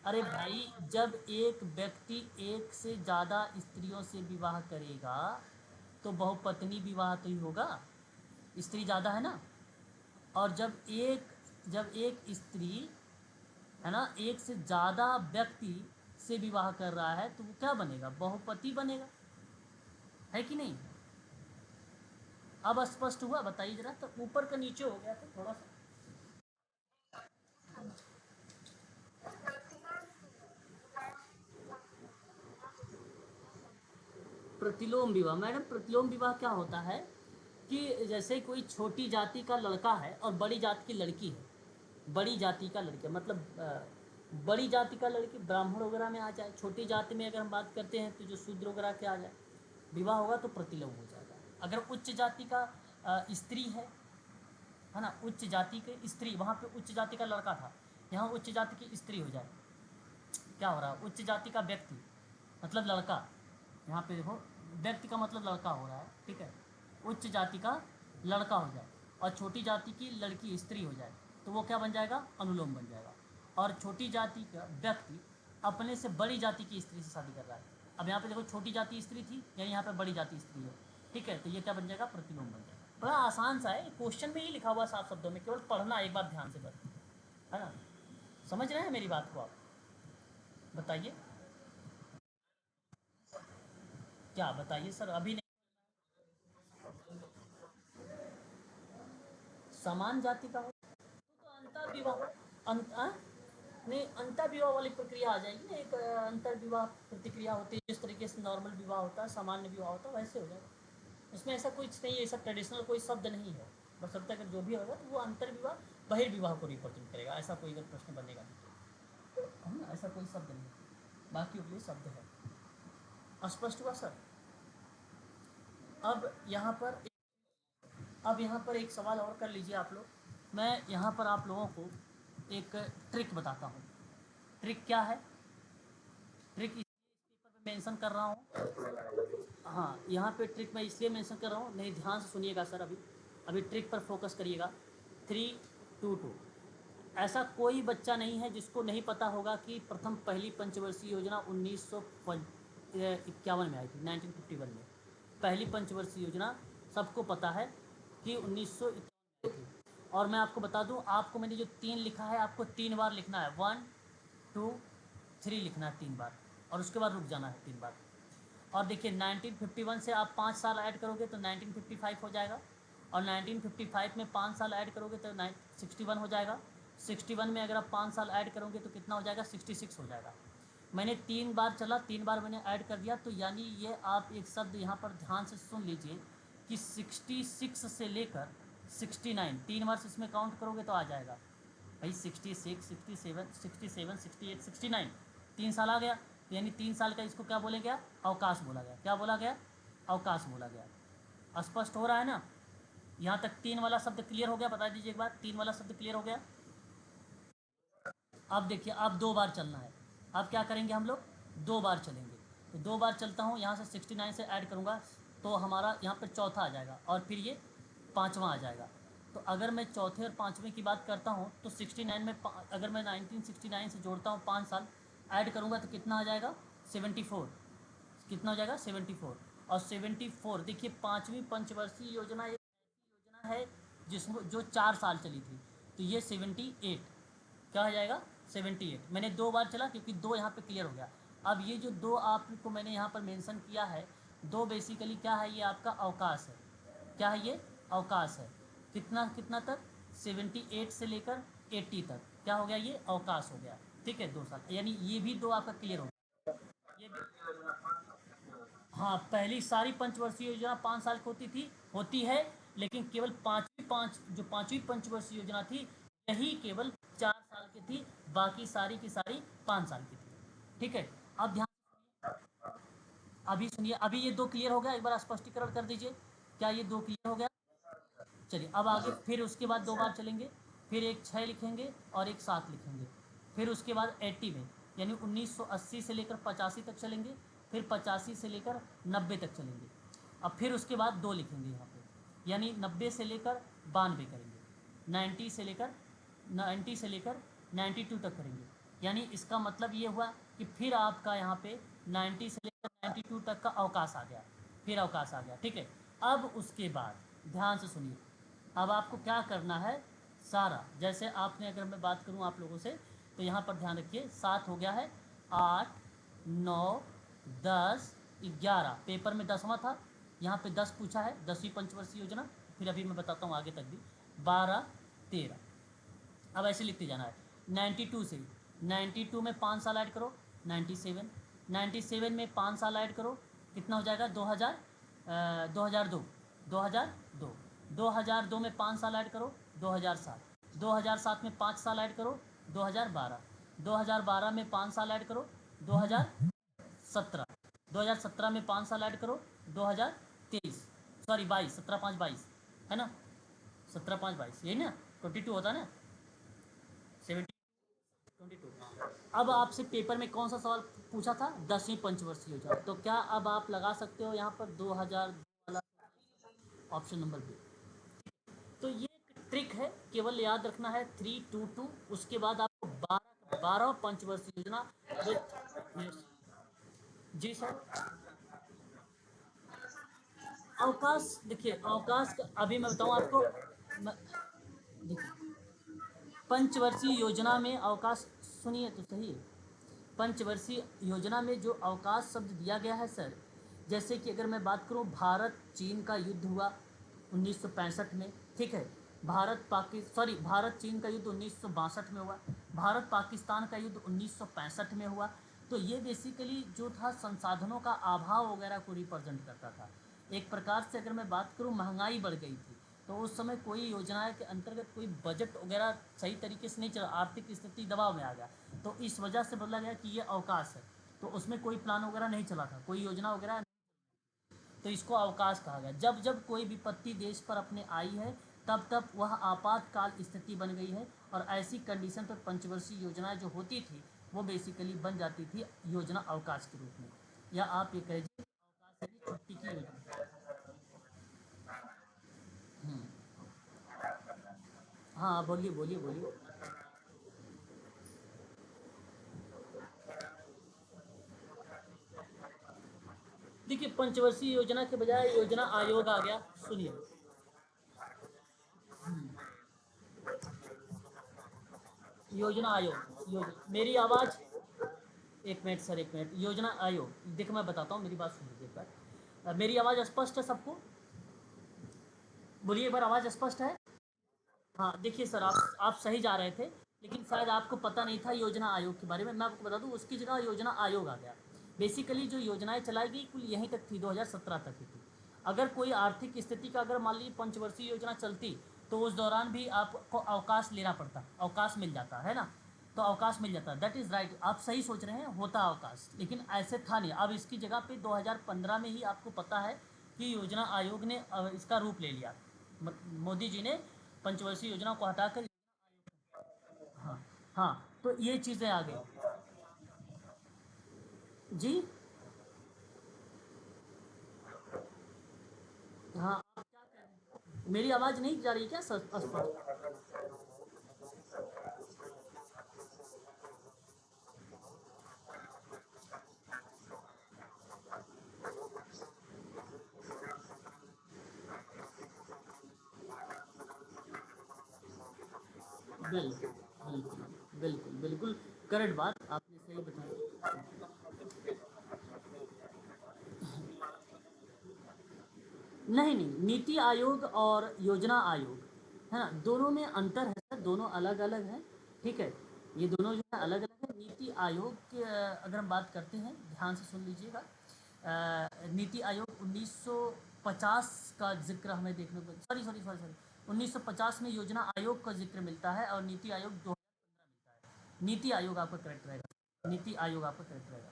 अरे भाई, जब एक व्यक्ति एक से ज़्यादा स्त्रियों से विवाह करेगा तो बहुपत्नी विवाह तो ही होगा, स्त्री ज़्यादा है ना। और जब एक स्त्री, है ना, एक से ज़्यादा व्यक्ति से विवाह कर रहा है तो वो क्या बनेगा? बहुपति बनेगा, है कि नहीं? अब स्पष्ट हुआ? बताइए जरा। तो ऊपर का नीचे हो गया था थोड़ा सा। प्रतिलोम विवाह, मैडम प्रतिलोम विवाह क्या होता है कि जैसे कोई छोटी जाति का लड़का है और बड़ी जाति की लड़की है। बड़ी जाति का लड़का मतलब बड़ी जाति का लड़की ब्राह्मण वगैरह में आ जाए, छोटी जाति में अगर हम बात करते हैं तो जो शूद्र वगैरह के आ जाए, विवाह होगा तो प्रतिलोम हो जाएगा। अगर उच्च जाति का स्त्री है ना, उच्च जाति की स्त्री, वहाँ पे उच्च जाति का लड़का था, यहाँ उच्च जाति की स्त्री हो जाए, क्या हो रहा है? उच्च जाति का व्यक्ति मतलब लड़का, यहाँ पे देखो व्यक्ति का मतलब लड़का हो रहा है, ठीक है। उच्च जाति का लड़का हो जाए और छोटी जाति की लड़की स्त्री हो जाए तो वो क्या बन जाएगा? अनुलोम बन जाएगा। और छोटी जाति का व्यक्ति अपने से बड़ी जाति की स्त्री से शादी कर रहा है। अब यहाँ पे देखो छोटी जाति स्त्री थी, यानी यहाँ पे बड़ी जाति स्त्री है, ठीक है। तो ये क्या बन जाएगा? प्रतिलोम बन जाएगा। बड़ा आसान सा है, क्वेश्चन में ही लिखा हुआ साफ शब्दों में, केवल पढ़ना एक बार ध्यान से बस, है ना। समझ रहे हैं मेरी बात को आप? बताइए, क्या बताइए सर? अभी नहीं। समान जाति का हो तो अंतर विवाह, नहीं अंतर विवाह वाली प्रक्रिया आ जाएगी ना। एक अंतर विवाह प्रतिक्रिया होती है, जिस तरीके से नॉर्मल विवाह होता है, सामान्य विवाह होता है, वैसे हो जाएगा। इसमें ऐसा कुछ नहीं है, ऐसा ट्रेडिशनल कोई शब्द नहीं है। बस अब तक जो भी होगा तो वो अंतर विवाह बहिर्विवाह को रिप्रेजेंट करेगा, ऐसा कोई अगर प्रश्न बनेगा है ना, ऐसा कोई शब्द नहीं है, बाकी उपयोग शब्द है। स्पष्ट हुआ सर? अब यहाँ पर अब यहाँ पर एक सवाल और कर लीजिए आप लोग। मैं यहाँ पर आप लोगों को एक ट्रिक बताता हूँ। ट्रिक क्या है? ट्रिक इस पेपर पे मेंशन कर रहा हूँ। हाँ, यहाँ पे ट्रिक मैं इसलिए मेंशन कर रहा हूँ, नहीं ध्यान से सुनिएगा सर। अभी अभी ट्रिक पर फोकस करिएगा। 3-2-2। ऐसा कोई बच्चा नहीं है जिसको नहीं पता होगा कि प्रथम पहली पंचवर्षीय योजना 1951 में आई थी, 1951 में पहली पंचवर्षीय योजना सबको पता है कि 1951 में आई थी। और मैं आपको बता दूं, आपको मैंने जो 3 लिखा है आपको 3 बार लिखना है, 1 2 3 लिखना है 3 बार, और उसके बाद रुक जाना है 3 बार। और देखिए 1951 से आप 5 साल ऐड करोगे तो 1955 हो जाएगा, और 1955 में 5 साल ऐड करोगे तो 61 हो जाएगा। 61 में अगर आप 5 साल ऐड करोगे तो कितना हो जाएगा, 66 हो जाएगा। मैंने 3 बार चला, 3 बार मैंने ऐड कर दिया, तो यानी ये आप एक शब्द यहाँ पर ध्यान से सुन लीजिए कि 66 से लेकर 69, 3 वर्ष इसमें काउंट करोगे तो आ जाएगा भाई 66, 67, 67, 68, 69, 3 साल आ गया। यानी 3 साल का इसको क्या बोला गया, अवकाश बोला गया। क्या बोला गया, अवकाश बोला गया। स्पष्ट हो रहा है ना? यहाँ तक 3 वाला शब्द क्लियर हो गया? बता दीजिए एक बार, 3 वाला शब्द क्लियर हो गया? अब देखिए, अब 2 बार चलना है। अब क्या करेंगे हम लोग, 2 बार चलेंगे। तो 2 बार चलता हूँ, यहाँ से 69 से ऐड करूँगा तो हमारा यहाँ पर चौथा आ जाएगा और फिर ये पाँचवा आ जाएगा। तो अगर मैं चौथे और पाँचवें की बात करता हूँ तो 69 में अगर मैं 1969 से जोड़ता हूँ 5 साल ऐड करूँगा तो कितना आ जाएगा, 74। कितना हो जाएगा, 74। और 74 देखिए, 5वीं पंचवर्षीय योजना एक योजना है जिसमें जो 4 साल चली थी, तो ये 78 क्या हो जाएगा, 78। मैंने 2 बार चला क्योंकि 2 यहाँ पे क्लियर हो गया। अब ये जो 2 आपको मैंने यहाँ पर मेंशन किया है, 2 बेसिकली क्या है, ये आपका अवकाश है। क्या है ये, अवकाश है। कितना कितना तक, 78 से लेकर 80 तक क्या हो गया, ये अवकाश हो गया। ठीक है, 2 साल, यानी ये भी 2 आपका क्लियर हो गया। ये भी, हाँ, पहली सारी पंचवर्षीय योजना 5 साल की होती है, लेकिन केवल जो पांचवी पंचवर्षीय योजना थी यही केवल 4 साल की थी, बाकी सारी की सारी 5 साल की थी। ठीक है, अब ध्यान, अभी सुनिए, अभी ये 2 क्लियर हो गया, एक बार स्पष्टीकरण कर दीजिए, क्या ये 2 क्लियर हो गया? चलिए अब आगे, फिर उसके बाद 2 बार चलेंगे, फिर एक 6 लिखेंगे और एक 7 लिखेंगे। फिर उसके बाद 80 में, यानी 1980 से लेकर 85 तक चलेंगे, फिर 85 से लेकर 90 तक चलेंगे। अब फिर उसके बाद 2 लिखेंगे यहाँ पे, यानी 90 से लेकर 92 करेंगे। 90 से लेकर 92 तक करेंगे। यानी इसका मतलब ये हुआ कि फिर आपका यहाँ पे 90 से लेकर 92 तक का अवकाश आ गया, फिर अवकाश आ गया। ठीक है, अब उसके बाद ध्यान से सुनिए, अब आपको क्या करना है, सारा, जैसे आपने, अगर मैं बात करूं आप लोगों से, तो यहाँ पर ध्यान रखिए, 7 हो गया है, 8, 9, 10, 11, पेपर में 10वां था, यहाँ पे 10 पूछा है, 10वीं पंचवर्षीय योजना। फिर अभी मैं बताता हूँ आगे तक भी, 12, 13, अब ऐसे लिखते जाना है। 92 से, 92 में 5 साल ऐड करो, 97, 97 में 5 साल ऐड करो, कितना हो जाएगा, 2000, 2002, 2002, 2002 में 5 साल ऐड करो, 2007, 2007 में 5 साल ऐड करो, 2012, 2012 में 5 साल ऐड करो, 2017, 2017 में 5 साल ऐड करो, 2023, सॉरी 22, 17, 5, 22 है ना, 17, 5, 22, यही ना, 22 होता है ना, 22। अब आपसे पेपर में कौन सा सवाल पूछा था, 10वीं पंचवर्षीय योजना, तो क्या अब आप लगा सकते हो यहाँ पर 2000 वाला ऑप्शन नंबर बी। तो ये एक ट्रिक है, केवल याद रखना है 322, उसके बाद आपको 12 पंचवर्षीय योजना। जी सर, अवकाश देखिए, अवकाश अभी मैं बताऊँ आपको, देखिए पंचवर्षीय योजना में अवकाश, सुनिए तो सही, पंचवर्षीय योजना में जो अवकाश शब्द दिया गया है सर, जैसे कि अगर मैं बात करूं, भारत चीन का युद्ध हुआ 1965 में, ठीक है, भारत चीन का युद्ध 1962 में हुआ, भारत पाकिस्तान का युद्ध 1965 में हुआ। तो ये बेसिकली जो था संसाधनों का अभाव वगैरह को रिप्रेजेंट करता था। एक प्रकार से अगर मैं बात करूं, महंगाई बढ़ गई थी, तो उस समय कोई योजनाएं के अंतर्गत कोई बजट वगैरह सही तरीके से नहीं चला, आर्थिक स्थिति दबाव में आ गया, तो इस वजह से बोला गया कि ये अवकाश है। तो उसमें कोई प्लान वगैरह नहीं चला था, कोई योजना वगैरह, तो इसको अवकाश कहा गया। जब जब कोई विपत्ति देश पर अपने आई है, तब तब वह आपातकाल स्थिति बन गई है, और ऐसी कंडीशन पर पंचवर्षीय योजनाएं जो होती थी वो बेसिकली बन जाती थी योजना अवकाश के रूप में, या आप ये कहिए अवकाश यानी छुट्टी की योजना। हम्म, हाँ बोलिए बोलिए बोलिए। देखिए, पंचवर्षीय योजना के बजाय योजना आयोग आ गया। सुनिए, योजना आयोग, मेरी आवाज़, एक मिनट सर, एक मिनट, योजना आयोग, देखो मैं बताता हूँ, मेरी बात सुन लीजिए एक बार। मेरी आवाज़ स्पष्ट है सबको? बोलिए एक बार, आवाज़ स्पष्ट है? हाँ, देखिए सर, आप सही जा रहे थे, लेकिन शायद आपको पता नहीं था योजना आयोग के बारे में। मैं आपको बता दूँ, उसकी जगह योजना आयोग आ गया। बेसिकली जो योजनाएं चलाई गई कुल यहीं तक थी, 2017 तक ही थी। अगर कोई आर्थिक स्थिति का अगर मान लीजिए पंचवर्षीय योजना चलती, तो उस दौरान भी आपको अवकाश लेना पड़ता, अवकाश मिल जाता है ना। तो अवकाश मिल जाता, दैट इज़ राइट, आप सही सोच रहे हैं, होता अवकाश, लेकिन ऐसे था नहीं। अब इसकी जगह पे 2015 में ही आपको पता है कि योजना आयोग ने इसका रूप ले लिया। मोदी जी ने पंचवर्षीय योजना को हटाकर, हाँ, हाँ, तो ये चीज़ें आ गई। जी, हाँ, आप क्या कह रहे हैं? मेरी आवाज़ नहीं जा रही क्या स्पष्ट? बिल्कुल, बिल्कुल, बिल्कुल, बिल्कुल, करेक्ट बात आपने सही बताई। नहीं, नहीं, नीति आयोग और योजना आयोग, है ना, दोनों में अंतर है सर, दोनों अलग-अलग हैं, ठीक है? ये दोनों जो है अलग-अलग हैं। नीति आयोग के अगर हम बात करते हैं, ध्यान से सुन लीजिएगा। नीति आयोग 1950 का ज़िक्र हमें देखने को, सॉरी, सॉरी, सॉरी, सॉरी, 1950 में योजना आयोग का ज़िक्र मिलता है और नीति आयोग 2015 मिलता है। नीति आयोग आपका करेक्ट रहेगा, नीति आयोग आपका करेक्ट रहेगा।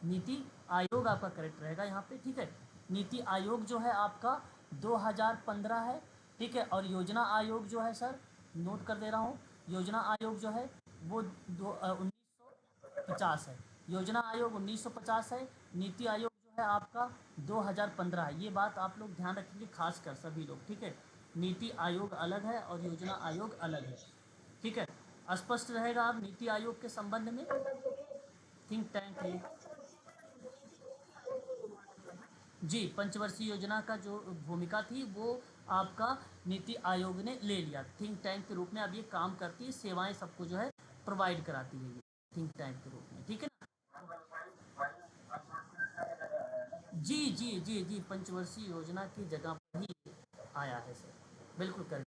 नीति आयोग आपका करेक्ट रहेगा यहाँ पे, ठीक है? नीति आयोग जो है आपका 2015 है, ठीक है? और योजना आयोग जो है सर, नोट कर दे रहा हूँ, योजना आयोग जो है वो 1950 है। योजना आयोग 1950 है, नीति आयोग जो है आपका 2015 है। ये बात आप लोग ध्यान रखेंगे, खास कर सभी लोग, ठीक है? नीति आयोग अलग है और योजना आयोग अलग है, ठीक है? स्पष्ट रहेगा आप नीति आयोग के संबंध में? थिंक टैंक है। जी, पंचवर्षीय योजना का जो भूमिका थी वो आपका नीति आयोग ने ले लिया। थिंक टैंक के रूप में अब ये काम करती है, सेवाएँ सबको जो है प्रोवाइड कराती है ये, थिंक टैंक के रूप में, ठीक है ना? जी, जी, जी, जी, पंचवर्षीय योजना की जगह पर ही आया है सर, बिल्कुल करेक्ट।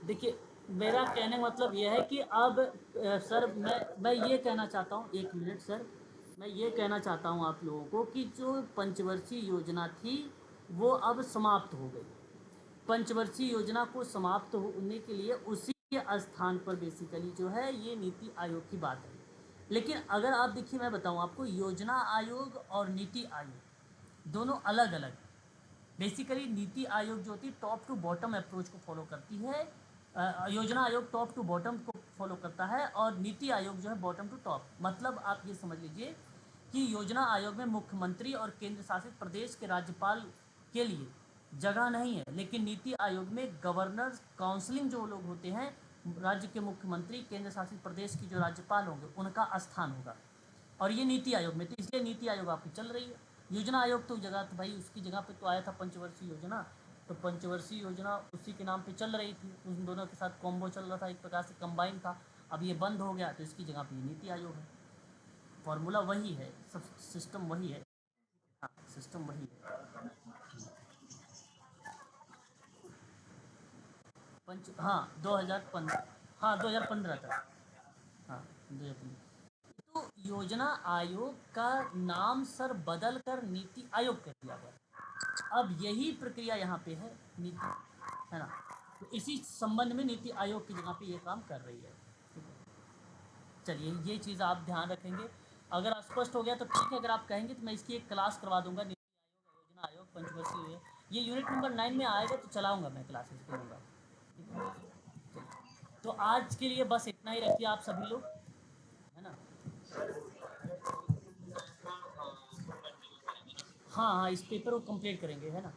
देखिए, मेरा कहने का मतलब ये है कि अब सर, मैं ये कहना चाहता हूँ, 1 मिनट सर, मैं ये कहना चाहता हूँ आप लोगों को कि जो पंचवर्षीय योजना थी, वो अब समाप्त हो गई। पंचवर्षीय योजना को समाप्त होने के लिए उसी के स्थान पर बेसिकली जो है ये नीति आयोग की बात है। लेकिन अगर आप देखिए, मैं बताऊँ आपको, योजना आयोग और नीति आयोग दोनों अलग अलग हैं। बेसिकली नीति आयोग जो होती है टॉप टू बॉटम अप्रोच को फॉलो करती है। योजना आयोग टॉप टू बॉटम को फॉलो करता है और नीति आयोग जो है बॉटम टू टॉप। मतलब आप ये समझ लीजिए कि योजना आयोग में मुख्यमंत्री और केंद्र शासित प्रदेश के राज्यपाल के लिए जगह नहीं है, लेकिन नीति आयोग में गवर्नर काउंसलिंग जो लोग होते हैं, राज्य के मुख्यमंत्री, केंद्र शासित प्रदेश की जो राज्यपाल होंगे, उनका स्थान होगा। और ये नीति आयोग में, तो इसलिए नीति आयोग आपकी चल रही है। योजना आयोग तो जगह, तो भाई उसकी जगह पे तो आया था पंचवर्षीय योजना, तो पंचवर्षीय योजना उसी के नाम पे चल रही थी, उन दोनों के साथ कॉम्बो चल रहा था, एक प्रकार से कंबाइन था। अब ये बंद हो गया तो इसकी जगह पे नीति आयोग है। फॉर्मूला वही है, सब सिस्टम वही है। हाँ, सिस्टम वही है। पंच, हाँ, 2015, हाँ, 2015 तक, हाँ, 2015। तो योजना आयोग का नाम सर बदल कर नीति आयोग कर दिया गया। अब यही प्रक्रिया यहाँ पे है, नीति, है ना? तो इसी संबंध में नीति आयोग की जगह पे ये काम कर रही है, ठीक है? चलिए, ये चीज़ आप ध्यान रखेंगे। अगर स्पष्ट हो गया तो ठीक है, अगर आप कहेंगे तो मैं इसकी एक क्लास करवा दूंगा, नीति आयोग, योजना आयोग, पंचवर्षीय, ये यूनिट नंबर 9 में आएगा तो चलाऊंगा, मैं क्लासेस करूँगा, ठीक है? तो आज के लिए बस इतना ही रखिए आप सभी लोग, है ना? हाँ, हाँ, इस पेपर को कंप्लीट करेंगे, है ना?